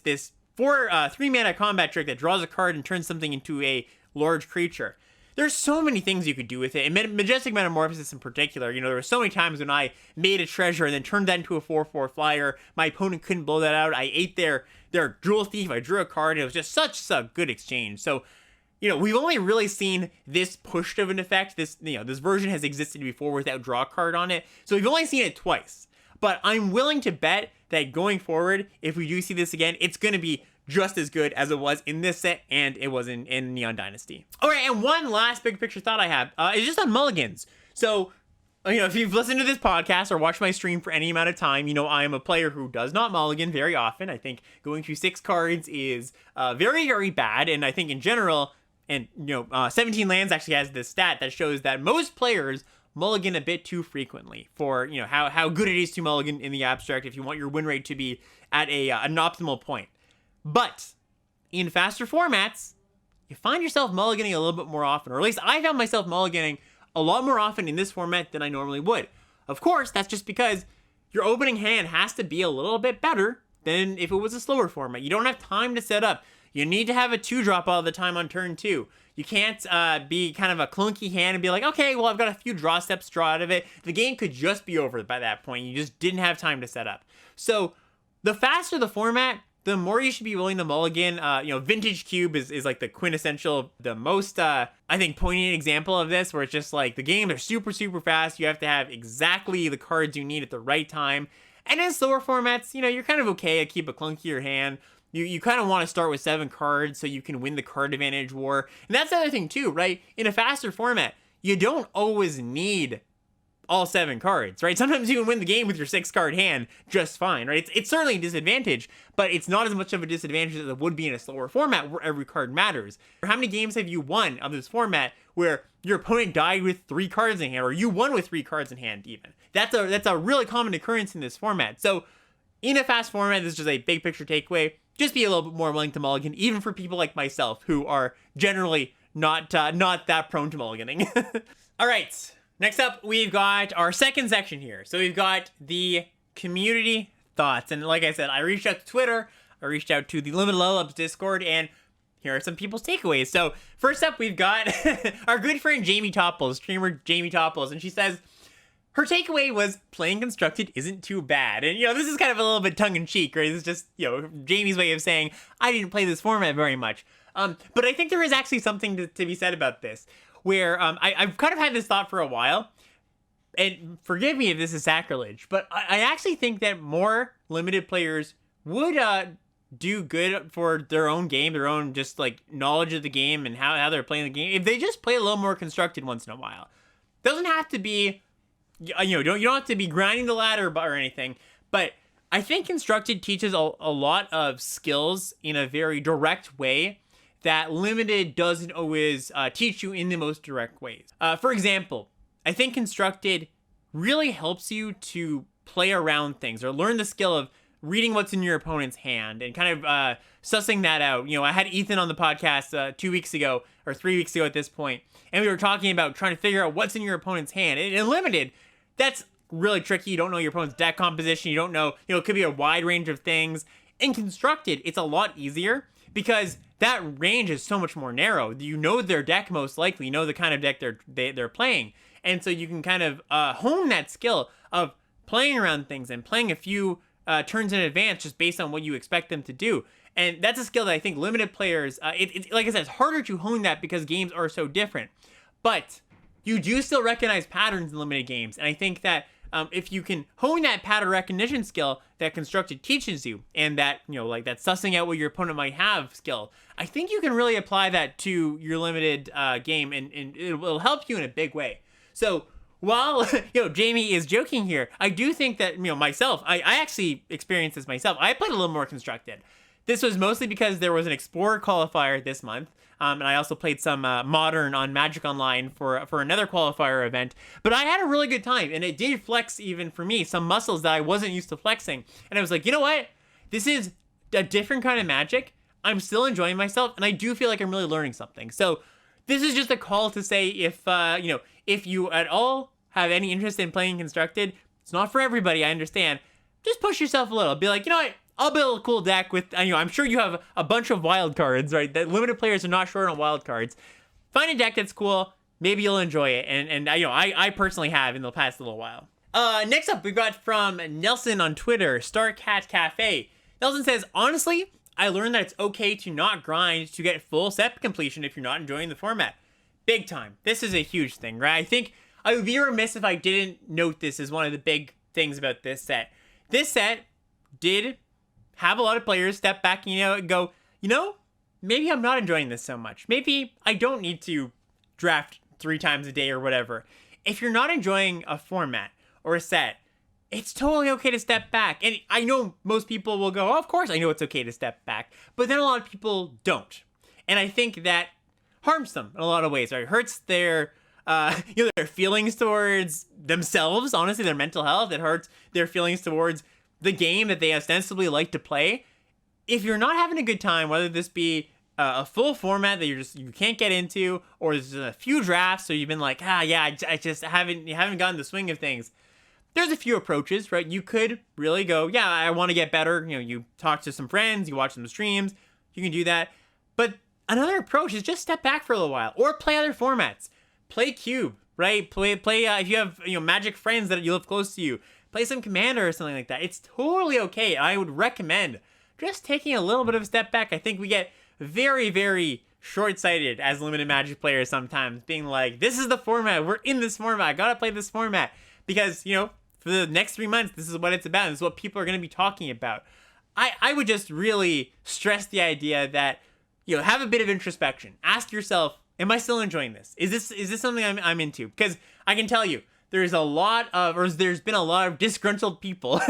3-mana combat trick that draws a card and turns something into a large creature. There's so many things you could do with it, and Majestic Metamorphosis in particular, there were so many times when I made a treasure and then turned that into a 4/4 flyer. My opponent couldn't blow that out. I ate their Jewel Thief. I drew a card, and it was just such a good exchange. So, we've only really seen this pushed of an effect. This version has existed before without draw card on it. So we've only seen it twice. But I'm willing to bet that going forward, if we do see this again, it's going to be just as good as it was in this set and it was in Neon Dynasty. All right, and one last big picture thought I have is just on mulligans. So, if you've listened to this podcast or watched my stream for any amount of time, I am a player who does not mulligan very often. I think going through 6 cards is very, very bad. And I think in general, and 17 Lands actually has this stat that shows that most players mulligan a bit too frequently for how good it is to mulligan in the abstract if you want your win rate to be at an optimal point. But in faster formats, you find yourself mulliganing a little bit more often, or at least I found myself mulliganing a lot more often in this format than I normally would. Of course, that's just because your opening hand has to be a little bit better than if it was a slower format. You don't have time to set up. You need to have a 2-drop all the time on turn 2. You can't be kind of a clunky hand and be like, okay, well, I've got a few draw steps to draw out of it. The game could just be over by that point. You just didn't have time to set up. So the faster the format, the more you should be willing to mulligan. Vintage Cube is like the quintessential, the most, I think, poignant example of this, where it's just like the games are super, super fast. You have to have exactly the cards you need at the right time. And in slower formats, you're kind of okay to keep a clunkier hand. You kind of want to start with 7 cards so you can win the card advantage war. And that's the other thing too, right? In a faster format, you don't always need all 7 cards, right? Sometimes you can win the game with your 6-card hand just fine, right? It's certainly a disadvantage, but it's not as much of a disadvantage as it would be in a slower format where every card matters. How many games have you won of this format where your opponent died with 3 cards in hand, or you won with 3 cards in hand even? That's a really common occurrence in this format. So in a fast format, this is just a big picture takeaway. Just be a little bit more willing to mulligan, even for people like myself who are generally not that prone to mulliganing. All right. Next up, we've got our second section here. So we've got the community thoughts. And like I said, I reached out to Twitter, I reached out to the Limited Level Ups Discord, and here are some people's takeaways. So first up, we've got our good friend Jamie Topples, streamer Jamie Topples, and she says, her takeaway was playing Constructed isn't too bad. And, this is kind of a little bit tongue-in-cheek, right? This is just, Jamie's way of saying, I didn't play this format very much. But I think there is actually something to be said about this, where I've kind of had this thought for a while, and forgive me if this is sacrilege, but I actually think that more limited players would do good for their own game, their own just, knowledge of the game and how they're playing the game, if they just play a little more Constructed once in a while. Doesn't have to be... you don't have to be grinding the ladder or anything, but I think Constructed teaches a lot of skills in a very direct way that Limited doesn't always teach you in the most direct ways. For example, I think Constructed really helps you to play around things or learn the skill of reading what's in your opponent's hand and kind of sussing that out. I had Ethan on the podcast 2 weeks ago or 3 weeks ago at this point, and we were talking about trying to figure out what's in your opponent's hand. In Limited, that's really tricky. You don't know your opponent's deck composition. You don't know, it could be a wide range of things. In Constructed, it's a lot easier because that range is so much more narrow. You know their deck most likely. You know the kind of deck they're playing. And so you can kind of hone that skill of playing around things and playing a few turns in advance just based on what you expect them to do. And that's a skill that I think Limited players, it's like I said, it's harder to hone that because games are so different. but you do still recognize patterns in limited games. And I think that if you can hone that pattern recognition skill that Constructed teaches you, and that, like that sussing out what your opponent might have skill, I think you can really apply that to your limited game, and it will help you in a big way. So while, Jamie is joking here, I do think that, myself, I actually experienced this myself. I played a little more Constructed. This was mostly because there was an Explorer qualifier this month. And I also played some Modern on Magic Online for another qualifier event. But I had a really good time, and it did flex, even for me, some muscles that I wasn't used to flexing. And I was like, you know what? This is a different kind of Magic. I'm still enjoying myself, and I do feel like I'm really learning something. So this is just a call to say, if you at all have any interest in playing Constructed, it's not for everybody, I understand. Just push yourself a little. Be like, you know what? I'll build a cool deck with, I'm sure you have a bunch of wild cards, right? That limited players are not short on wild cards. Find a deck that's cool. Maybe you'll enjoy it. And I personally have in the past little while. Next up, we've got from Nelson on Twitter, Starcat Cafe. Nelson says, honestly, I learned that it's okay to not grind to get full set completion if you're not enjoying the format. Big time. This is a huge thing, right? I think I would be remiss if I didn't note this as one of the big things about this set. This set did have a lot of players step back and go, maybe I'm not enjoying this so much. Maybe I don't need to draft 3 times a day or whatever. If you're not enjoying a format or a set, it's totally okay to step back. And I know most people will go, oh, of course I know it's okay to step back. But then a lot of people don't. And I think that harms them in a lot of ways, right? It hurts their their feelings towards themselves, honestly, their mental health. It hurts their feelings towards the game that they ostensibly like to play. If you're not having a good time, whether this be a full format that you can't get into, or there's a few drafts, so you've been like, I just haven't gotten the swing of things. There's a few approaches, right? You could really go, I want to get better. You talk to some friends, you watch some streams, you can do that. But another approach is just step back for a little while, or play other formats. Play Cube, right? Play. If you have Magic friends that you live close to you, play some Commander or something like that. It's totally okay. I would recommend just taking a little bit of a step back. I think we get very, very short-sighted as limited Magic players sometimes, being like, this is the format. We're in this format. I gotta play this format. Because, for the next 3 months, this is what it's about. This is what people are going to be talking about. I would just really stress the idea that, have a bit of introspection. Ask yourself, am I still enjoying this? Is this something I'm into? Because I can tell you, there's been a lot of disgruntled people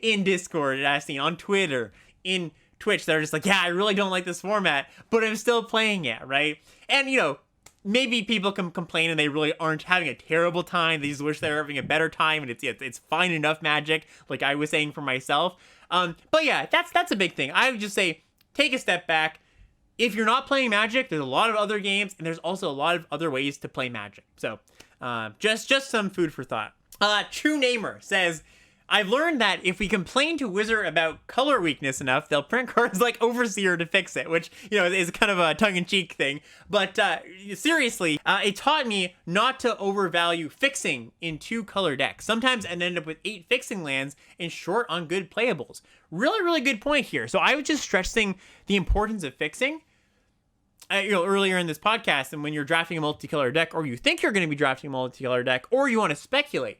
in Discord, I've seen on Twitter, in Twitch, that are just like, I really don't like this format, but I'm still playing it, right? And, maybe people can complain and they really aren't having a terrible time. They just wish they were having a better time, and it's fine enough Magic, like I was saying for myself. But yeah, that's a big thing. I would just say, take a step back. If you're not playing Magic, there's a lot of other games, and there's also a lot of other ways to play Magic. So, just some food for thought. True Namer says, I've learned that if we complain to Wizard about color weakness enough, they'll print cards like Overseer to fix it, which, is kind of a tongue-in-cheek thing. But seriously, it taught me not to overvalue fixing in 2-color decks. Sometimes I'd end up with 8 fixing lands and short on good playables. Really, really good point here. So I was just stressing the importance of fixing. Earlier in this podcast, and when you're drafting a multicolor deck, or you think you're going to be drafting a multicolor deck, or you want to speculate.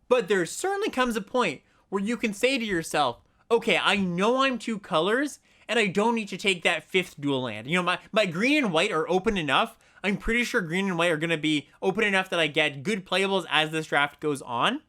But there certainly comes a point where you can say to yourself, okay, I know I'm 2 colors, and I don't need to take that 5th dual land. My green and white are open enough. I'm pretty sure green and white are going to be open enough that I get good playables as this draft goes on.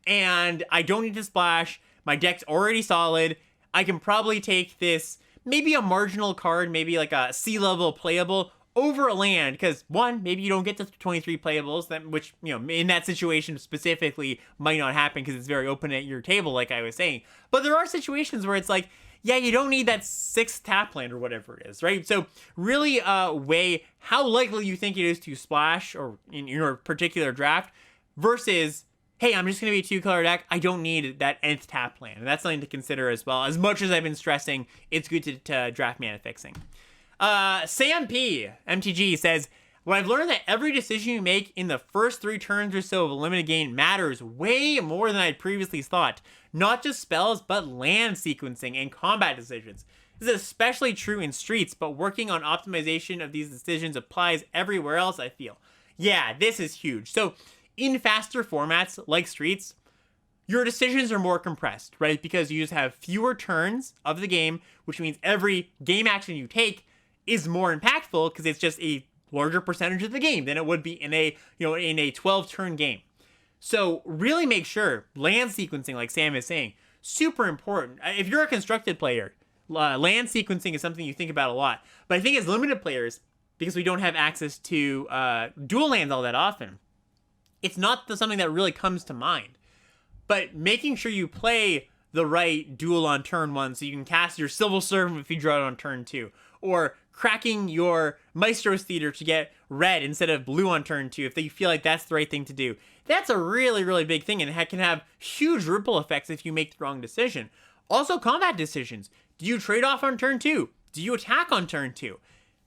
And I don't need to splash. My deck's already solid. I can probably take this, maybe a marginal card, maybe like a C-level playable, over a land, because one, maybe you don't get to 23 playables, which, in that situation specifically might not happen because it's very open at your table, like I was saying. But there are situations where it's like, you don't need that 6th tap land or whatever it is, right? So really weigh how likely you think it is to splash, or in your particular draft, versus, hey, I'm just going to be a 2-color deck. I don't need that nth tap land. And that's something to consider as well. As much as I've been stressing, it's good to draft mana fixing. Sam P. MTG says, well, I've learned that every decision you make in the first 3 turns or so of a limited game matters way more than I'd previously thought. Not just spells, but land sequencing and combat decisions. This is especially true in Streets, but working on optimization of these decisions applies everywhere else, I feel. Yeah, this is huge. So in faster formats like Streets, your decisions are more compressed, right? Because you just have fewer turns of the game, which means every game action you take is more impactful because it's just a larger percentage of the game than it would be in a, in a 12-turn game. So really make sure land sequencing, like Sam is saying, super important. If you're a constructed player, land sequencing is something you think about a lot. But I think as limited players, because we don't have access to dual lands all that often, it's not something that really comes to mind. But making sure you play the right duel on turn 1 so you can cast your Civil Servant if you draw it on turn 2. Or cracking your Maestro's Theater to get red instead of blue on turn 2 if you feel like that's the right thing to do. That's a really, really big thing, and it can have huge ripple effects if you make the wrong decision. Also, combat decisions. Do you trade off on turn 2? Do you attack on turn 2?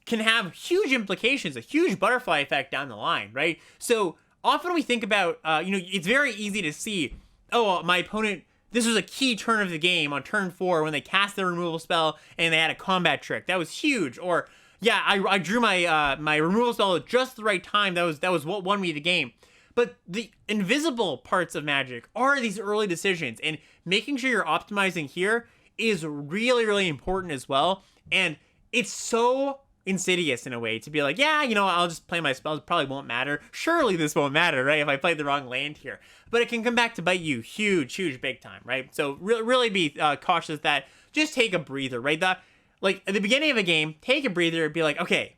Can have huge implications, a huge butterfly effect down the line, right? So often we think about, it's very easy to see, my opponent, this was a key turn of the game on turn 4 when they cast their removal spell and they had a combat trick. That was huge. Or, yeah, I drew my my removal spell at just the right time. That was what won me the game. But the invisible parts of Magic are these early decisions, and making sure you're optimizing here is really, really important as well. And it's so insidious in a way to be like, yeah, I'll just play my spells. It probably won't matter. Surely this won't matter, right? If I played the wrong land here. But it can come back to bite you huge, big time, right? So really be cautious that just take a breather, right? Like at the beginning of a game, take a breather and be like, okay,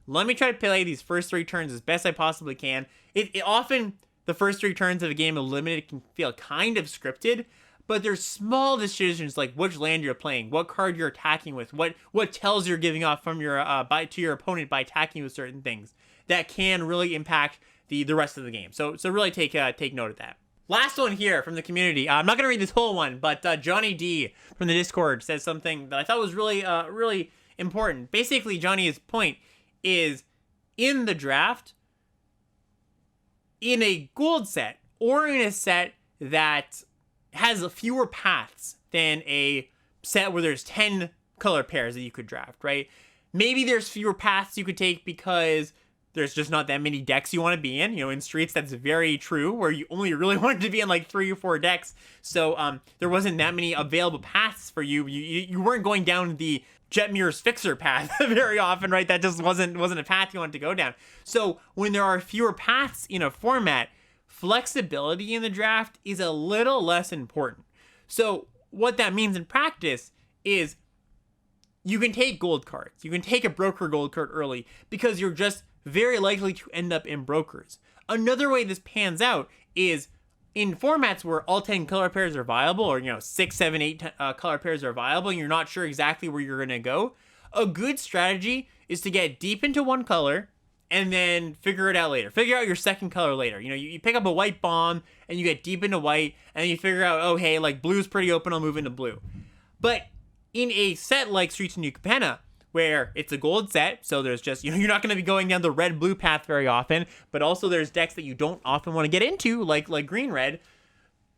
let me try to play these first 3 turns as best I possibly can. It often, the first 3 turns of a game of limited can feel kind of scripted, but there's small decisions like which land you're playing, what card you're attacking with, what tells you're giving off from your to your opponent by attacking with certain things that can really impact the rest of the game. So really take note of that. Last one here from the community. I'm not gonna read this whole one, but Johnny D from the Discord says something that I thought was really important. Basically, Johnny's point is in the draft, in a gold set or in a set that has fewer paths than a set where there's 10 color pairs that you could draft, right? Maybe there's fewer paths you could take because there's just not that many decks you want to be in. In Streets, that's very true, where you only really wanted to be in like 3 or 4 decks. So there wasn't that many available paths for you. You weren't going down the Jetmir's Fixer path very often, right? That just wasn't a path you wanted to go down. So when there are fewer paths in a format, flexibility in the draft is a little less important. So what that means in practice is you can take gold cards. You can take a broker gold card early because you're just very likely to end up in brokers. Another way this pans out is in formats where all 10 color pairs are viable, or 6, 7, 8 color pairs are viable, and you're not sure exactly where you're gonna go. A good strategy is to get deep into one color and then figure it out later. Figure out your second color later. You pick up a white bomb and you get deep into white, and then you figure out, oh hey, like blue's pretty open, I'll move into blue. But in a set like Streets of New Capenna, where it's a gold set, so there's just, you're not going to be going down the red-blue path very often, but also there's decks that you don't often want to get into, like green-red.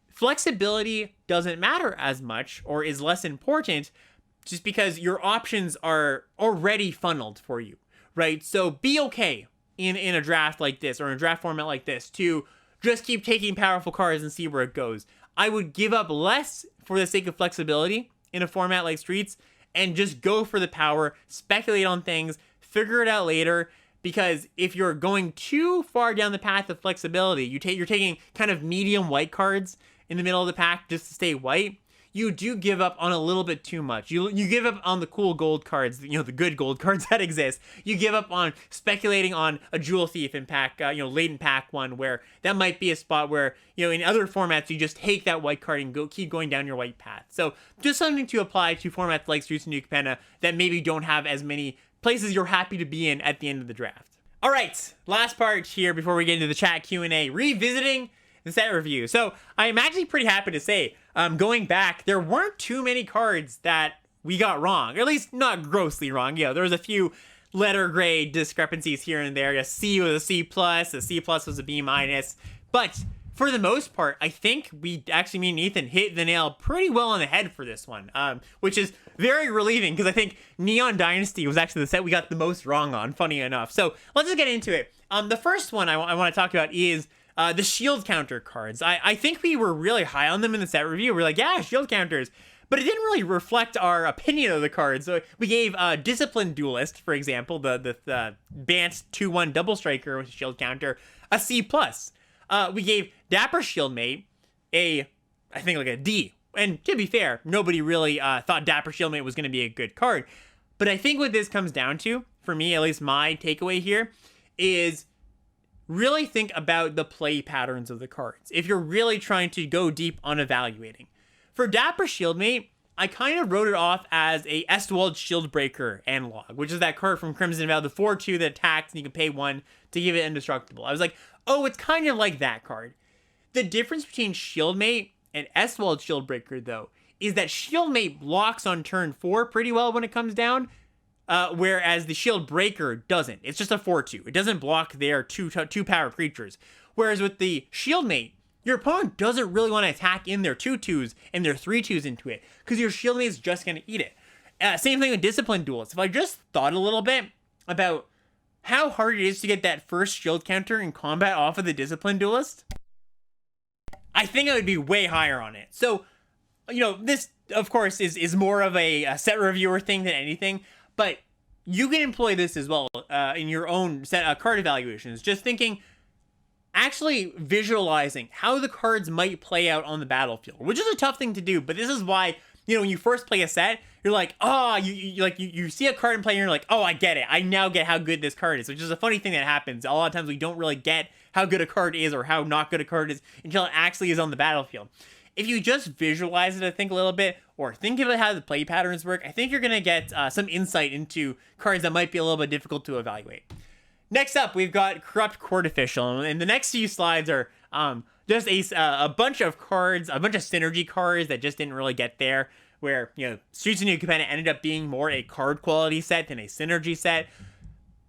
Flexibility doesn't matter as much, or is less important, just because your options are already funneled for you, right? So be okay in a draft like this, or in a draft format like this, to just keep taking powerful cards and see where it goes. I would give up less for the sake of flexibility in a format like Streets, and just go for the power, speculate on things, figure it out later, because if you're going too far down the path of flexibility, you're taking kind of medium white cards in the middle of the pack just to stay white, you do give up on a little bit too much. You give up on the cool gold cards, the good gold cards that exist. You give up on speculating on a Jewel Thief in pack, late in pack 1, where that might be a spot where, in other formats, you just take that white card and keep going down your white path. So just something to apply to formats like Streets of New Capenna that maybe don't have as many places you're happy to be in at the end of the draft. All right, last part here before we get into the chat Q&A, revisiting the set review. So I'm actually pretty happy to say, going back, there weren't too many cards that we got wrong, or at least not grossly wrong. There was a few letter grade discrepancies here and there. A C was a C+, a C+ was a B-, but for the most part, I think me and Ethan hit the nail pretty well on the head for this one, which is very relieving because I think Neon Dynasty was actually the set we got the most wrong on, funny enough. So let's just get into it. The first one I want to talk about is the shield counter cards. I think we were really high on them in the set review. We're like, yeah, shield counters. But it didn't really reflect our opinion of the cards. So we gave Disciplined Duelist, for example, the Bant 2-1 Double Striker with a shield counter, a C+. We gave Dapper Shieldmate I think like a D. And to be fair, nobody really thought Dapper Shieldmate was going to be a good card. But I think what this comes down to, for me, at least my takeaway here, is really think about the play patterns of the cards if you're really trying to go deep on evaluating. For Dapper Shieldmate, I kind of wrote it off as a Estwald Shieldbreaker analog, which is that card from Crimson Vow, the 4-2 that attacks and you can pay 1 to give it indestructible. I was like, oh, it's kind of like that card. The difference between Shieldmate and Estwald Shieldbreaker, though, is that Shieldmate blocks on turn 4 pretty well when it comes down, whereas the Shieldbreaker doesn't. It's just a 4-2. It doesn't block their 2-power creatures. Whereas with the Shieldmate, your opponent doesn't really want to attack in their 2-2s and their 3-2s into it, because your Shieldmate is just going to eat it. Same thing with Disciplined Duelist. If I just thought a little bit about how hard it is to get that first shield counter in combat off of the Disciplined Duelist, I think I would be way higher on it. So, this, of course, is more of a set reviewer thing than anything, but you can employ this as well in your own set card evaluations. Just thinking, actually visualizing how the cards might play out on the battlefield, which is a tough thing to do, but this is why, when you first play a set, you're like, oh, you see a card in play and you're like, oh, I get it. I now get how good this card is, which is a funny thing that happens. A lot of times we don't really get how good a card is or how not good a card is until it actually is on the battlefield. If you just visualize it, I think, a little bit, or think about how the play patterns work, I think you're going to get some insight into cards that might be a little bit difficult to evaluate. Next up, we've got Corrupt Court Official, and the next few slides are just a bunch of cards, a bunch of synergy cards that just didn't really get there, where, Streets of New Capenna ended up being more a card quality set than a synergy set.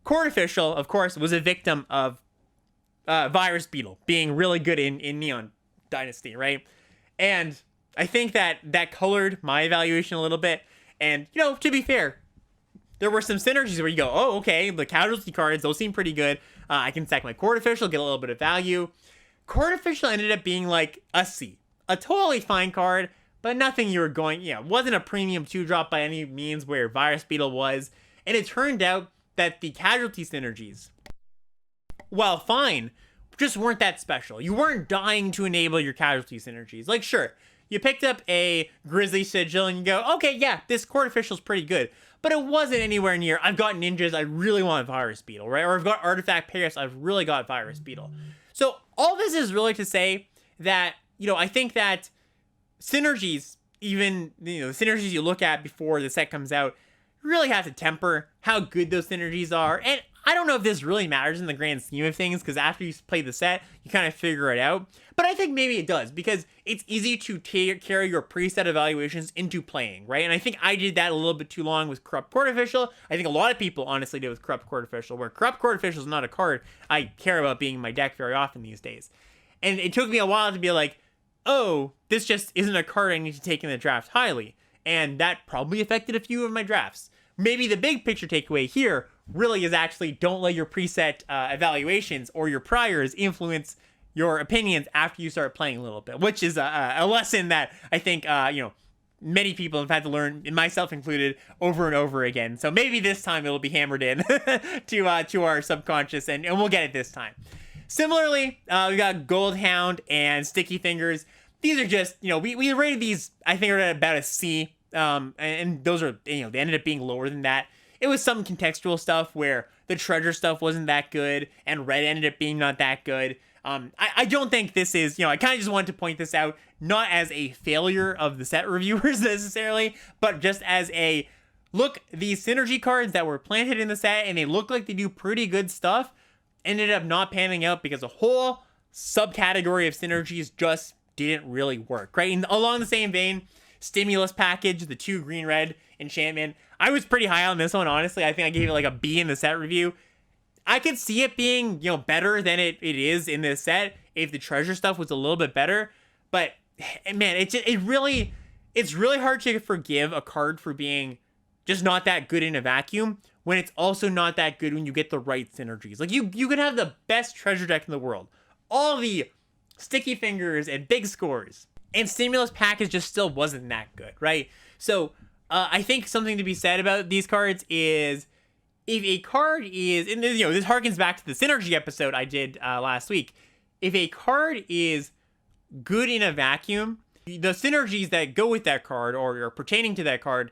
Court Official, of course, was a victim of Virus Beetle being really good in Neon Dynasty, right? And I think that colored my evaluation a little bit, and, to be fair, there were some synergies where you go, oh, okay, the casualty cards, those seem pretty good. I can stack my Court Official, get a little bit of value. Court Official ended up being like a C. A totally fine card, but nothing you were going, wasn't a premium 2-drop by any means where Virus Beetle was. And it turned out that the casualty synergies, while fine, just weren't that special. You weren't dying to enable your casualty synergies. Like, sure, you picked up a Grizzly Sigil and you go, okay, yeah, this Court Official's pretty good. But it wasn't anywhere near, I've got ninjas, I really want Virus Beetle, right? Or I've got Artifact Paris, I've really got Virus Beetle. So all this is really to say that, I think that synergies, even, the synergies you look at before the set comes out, really have to temper how good those synergies are. And I don't know if this really matters in the grand scheme of things, because after you play the set, you kind of figure it out. But I think maybe it does, because it's easy to carry your preset evaluations into playing, right? And I think I did that a little bit too long with Corrupt Court Official. I think a lot of people honestly did with Corrupt Court Official, where Corrupt Court Official is not a card I care about being in my deck very often these days. And it took me a while to be like, oh, this just isn't a card I need to take in the draft highly. And that probably affected a few of my drafts. Maybe the big picture takeaway here really is actually don't let your preset evaluations or your priors influence your opinions after you start playing a little bit, which is a lesson that I think, many people have had to learn, and myself included, over and over again. So maybe this time it'll be hammered in to our subconscious, and we'll get it this time. Similarly, we got Gold Hound and Sticky Fingers. These are just, we rated these, I think, are at about a C. And those are, they ended up being lower than that. It was some contextual stuff where the treasure stuff wasn't that good, and red ended up being not that good. I don't think this is, I kind of just wanted to point this out, not as a failure of the set reviewers necessarily, but just as a, look, these synergy cards that were planted in the set, and they look like they do pretty good stuff, ended up not panning out because a whole subcategory of synergies just didn't really work, right? And along the same vein, Stimulus Package, the 2 green-red enchantment, I was pretty high on this one, honestly. I think I gave it like a B in the set review. I could see it being, better than it is in this set. if the treasure stuff was a little bit better. But man, it's really hard to forgive a card for being just not that good in a vacuum when it's also not that good when you get the right synergies. Like you could have the best treasure deck in the world, all the sticky fingers and big scores, and Stimulus Package just still wasn't that good, right? So I think something to be said about these cards is if a card is, and this harkens back to the synergy episode I did last week. If a card is good in a vacuum, the synergies that go with that card or are pertaining to that card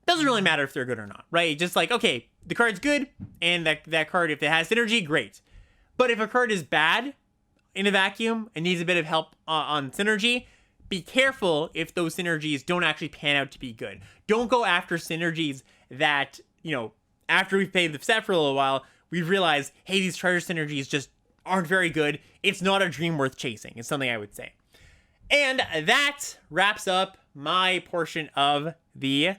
doesn't really matter if they're good or not, right? Just like, okay, the card's good, and that card, if it has synergy, great. But if a card is bad in a vacuum and needs a bit of help on synergy, be careful if those synergies don't actually pan out to be good. Don't go after synergies that, after we've played the set for a little while, we realize, hey, these treasure synergies just aren't very good. It's not a dream worth chasing, is something I would say. And that wraps up my portion of the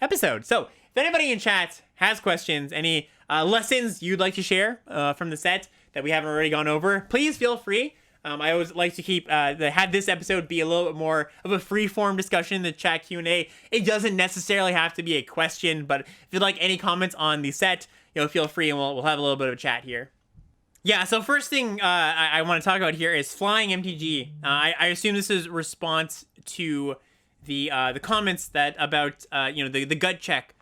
episode. So if anybody in chat has questions, any lessons you'd like to share from the set that we haven't already gone over, please feel free. I always like to keep had this episode be a little bit more of a free-form discussion in the chat Q&A. It doesn't necessarily have to be a question, but if you'd like any comments on the set, feel free, and we'll have a little bit of a chat here. Yeah, so first thing I want to talk about here is Flying MTG. I assume this is response to the comments that about the gut check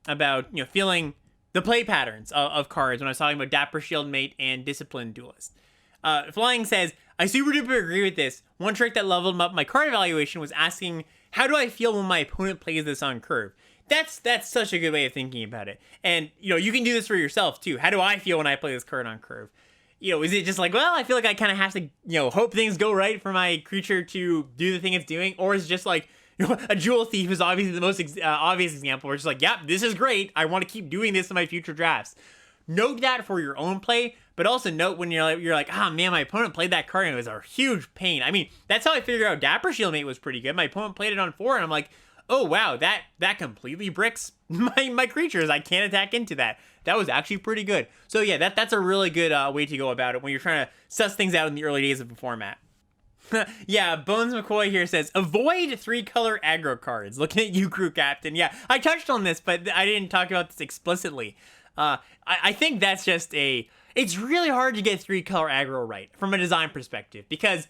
about feeling the play patterns of cards when I was talking about Dapper Shieldmate and Disciplined Duelist. Flying says, I super duper agree with this. One trick that leveled up my card evaluation was asking, how do I feel when my opponent plays this on curve? That's such a good way of thinking about it. And, you can do this for yourself too. How do I feel when I play this card on curve? Is it just like, well, I feel like I kind of have to, hope things go right for my creature to do the thing it's doing? Or is it just like, a Jewel Thief is obviously the most obvious example where it's just like, yep, this is great. I want to keep doing this in my future drafts. Note that for your own play, but also note when you're like, ah, man, my opponent played that card and it was a huge pain. I mean, that's how I figured out Dapper Shieldmate was pretty good. My opponent played it on 4, and I'm like, oh, wow, that completely bricks my creatures. I can't attack into that. That was actually pretty good. So yeah, that's a really good way to go about it when you're trying to suss things out in the early days of the format. Yeah, Bones McCoy here says, avoid 3-color aggro cards. Looking at you, crew captain. Yeah, I touched on this, but I didn't talk about this explicitly. I think that's just it's really hard to get 3-color aggro right from a design perspective, because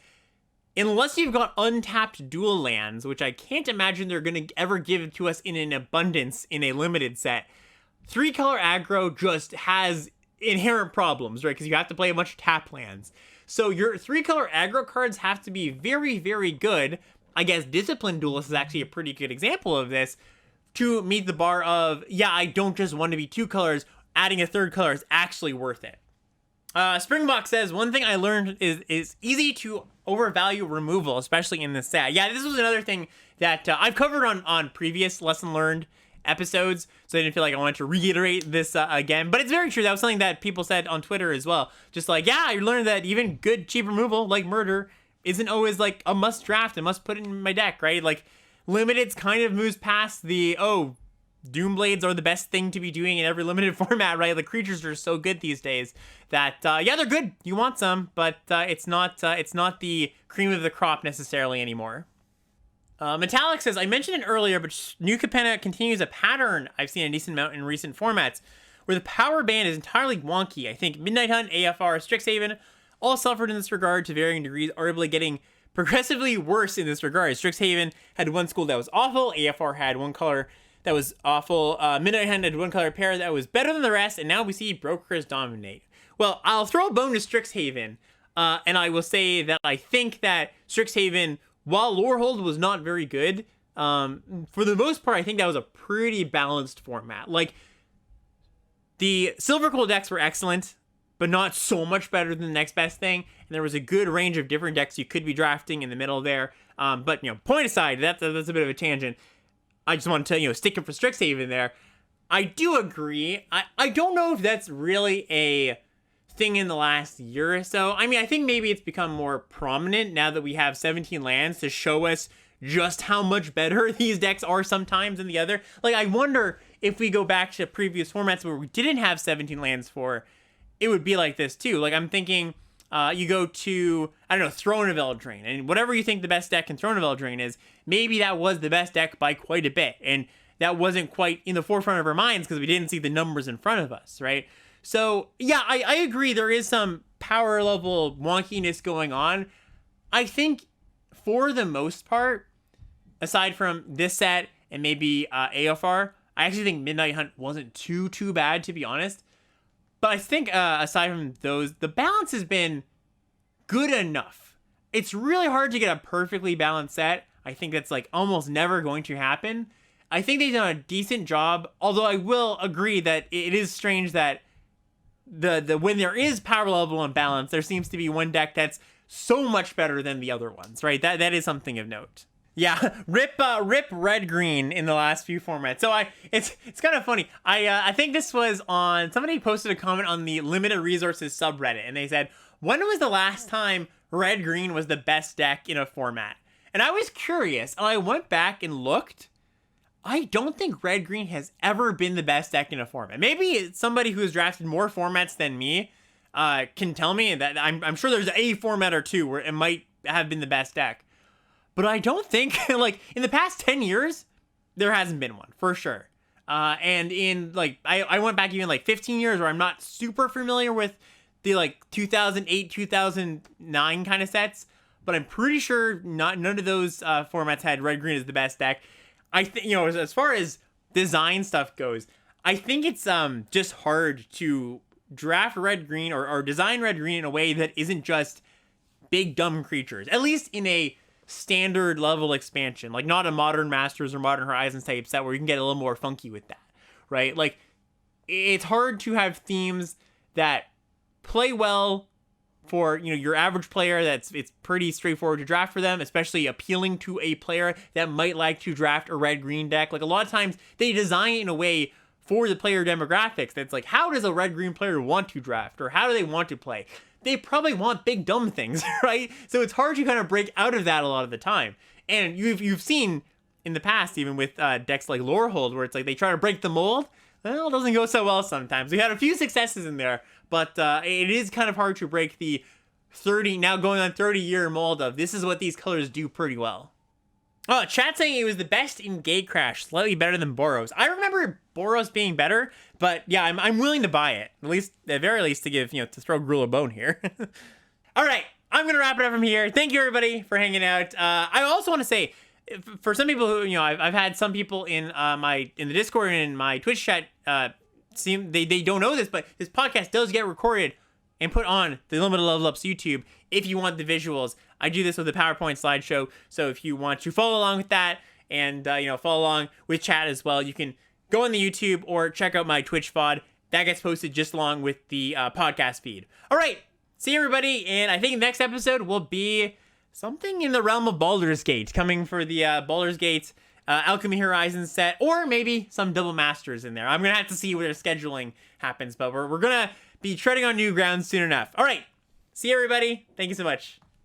unless you've got untapped dual lands, which I can't imagine they're going to ever give to us in an abundance in a limited set, 3-color aggro just has inherent problems, right? Because you have to play a bunch of tap lands. So your 3-color aggro cards have to be very, very good. I guess Disciplined Duelist is actually a pretty good example of this, to meet the bar of, yeah, I don't just want to be 2 colors, adding a 3rd color is actually worth it. Springbok says, one thing I learned is easy to overvalue removal, especially in this set. Yeah, this was another thing that I've covered on previous lesson learned episodes, so I didn't feel like I wanted to reiterate this again. But it's very true. That was something that people said on Twitter as well. Just like, yeah, I learned that even good cheap removal, like Murder, isn't always like a must draft and must put it in my deck, right? Like, Limited's kind of moves past the, Doomblades are the best thing to be doing in every limited format, right? The creatures are so good these days that, yeah, they're good. You want some, but it's not the cream of the crop necessarily anymore. Metallic says, I mentioned it earlier, but New Capenna continues a pattern I've seen a decent amount in recent formats, where the power band is entirely wonky. I think Midnight Hunt, AFR, Strixhaven all suffered in this regard to varying degrees, arguably getting progressively worse in this regard. Strixhaven had one school that was awful, AFR had one color that was awful, Midnight Hunt had one color pair that was better than the rest, and now we see Brokers dominate. Well, I'll throw a bone to Strixhaven, and I will say that I think that Strixhaven, while Lorehold was not very good, for the most part, I think that was a pretty balanced format. Like, the Silver Quill decks were excellent, but not so much better than the next best thing. And there was a good range of different decks you could be drafting in the middle there. But, point aside, that's a bit of a tangent. I just want to sticking for Strixhaven there. I do agree. I don't know if that's really a thing in the last year or so. I mean, I think maybe it's become more prominent now that we have 17 lands to show us just how much better these decks are sometimes than the other. Like, I wonder if we go back to previous formats where we didn't have 17 lands for, it would be like this too. Like, I'm thinking you go to, I don't know, Throne of Eldraine, and whatever you think the best deck in Throne of Eldraine is, maybe that was the best deck by quite a bit, and that wasn't quite in the forefront of our minds because we didn't see the numbers in front of us, right? So, yeah, I agree there is some power level wonkiness going on. I think, for the most part, aside from this set and maybe AFR, I actually think Midnight Hunt wasn't too bad, to be honest. But I think aside from those, the balance has been good enough. It's really hard to get a perfectly balanced set. I think that's like almost never going to happen. I think they've done a decent job, although I will agree that it is strange that the when there is power level imbalance, there seems to be one deck that's so much better than the other ones, right? That is something of note. Yeah, rip red green in the last few formats. So it's kind of funny. I think this was on, somebody posted a comment on the limited resources subreddit, and they said, when was the last time red green was the best deck in a format? And I was curious, and I went back and looked. I don't think red green has ever been the best deck in a format. Maybe somebody who has drafted more formats than me can tell me that. I'm sure there's a format or two where it might have been the best deck. But I don't think, like, in the past 10 years, there hasn't been one, for sure. And in, like, I went back even, like, 15 years where I'm not super familiar with the, like, 2008, 2009 kind of sets. But I'm pretty sure none of those formats had red-green as the best deck. I think, you know, as far as design stuff goes, I think it's just hard to draft red-green or design red-green in a way that isn't just big, dumb creatures. At least in a standard level expansion, like not a Modern Masters or Modern Horizons type set where you can get a little more funky with that, right? Like, it's hard to have themes that play well for, you know, your average player. It's pretty straightforward to draft for them, especially appealing to a player that might like to draft a red-green deck. Like, a lot of times they design it in a way for the player demographics that's like, how does a red-green player want to draft, or how do they want to play? They probably want big dumb things, right? So it's hard to kind of break out of that a lot of the time. And you've seen in the past, even with decks like Lorehold, where it's like they try to break the mold. Well, it doesn't go so well sometimes. We had a few successes in there, but it is kind of hard to break the 30-year mold of this is what these colors do pretty well. Oh, chat saying it was the best in Gatecrash, slightly better than Boros. I remember Boros being better, but yeah, I'm willing to buy it. At least, at the very least, to give, you know, to throw Gruul a bone here. All right, I'm gonna wrap it up from here. Thank you everybody for hanging out. I also want to say, for some people who, you know, I've had some people in the Discord and in my Twitch chat they don't know this, but this podcast does get recorded and put on the Limited Level Ups YouTube if you want the visuals. I do this with a PowerPoint slideshow, so if you want to follow along with that and you know, follow along with chat as well, you can go on the YouTube or check out my Twitch VOD. That gets posted just along with the podcast feed. All right, see you everybody, and I think the next episode will be something in the realm of Baldur's Gate, coming for the Baldur's Gate Alchemy Horizons set, or maybe some Double Masters in there. I'm gonna have to see where scheduling happens, but we're gonna be treading on new ground soon enough. All right, see you everybody. Thank you so much.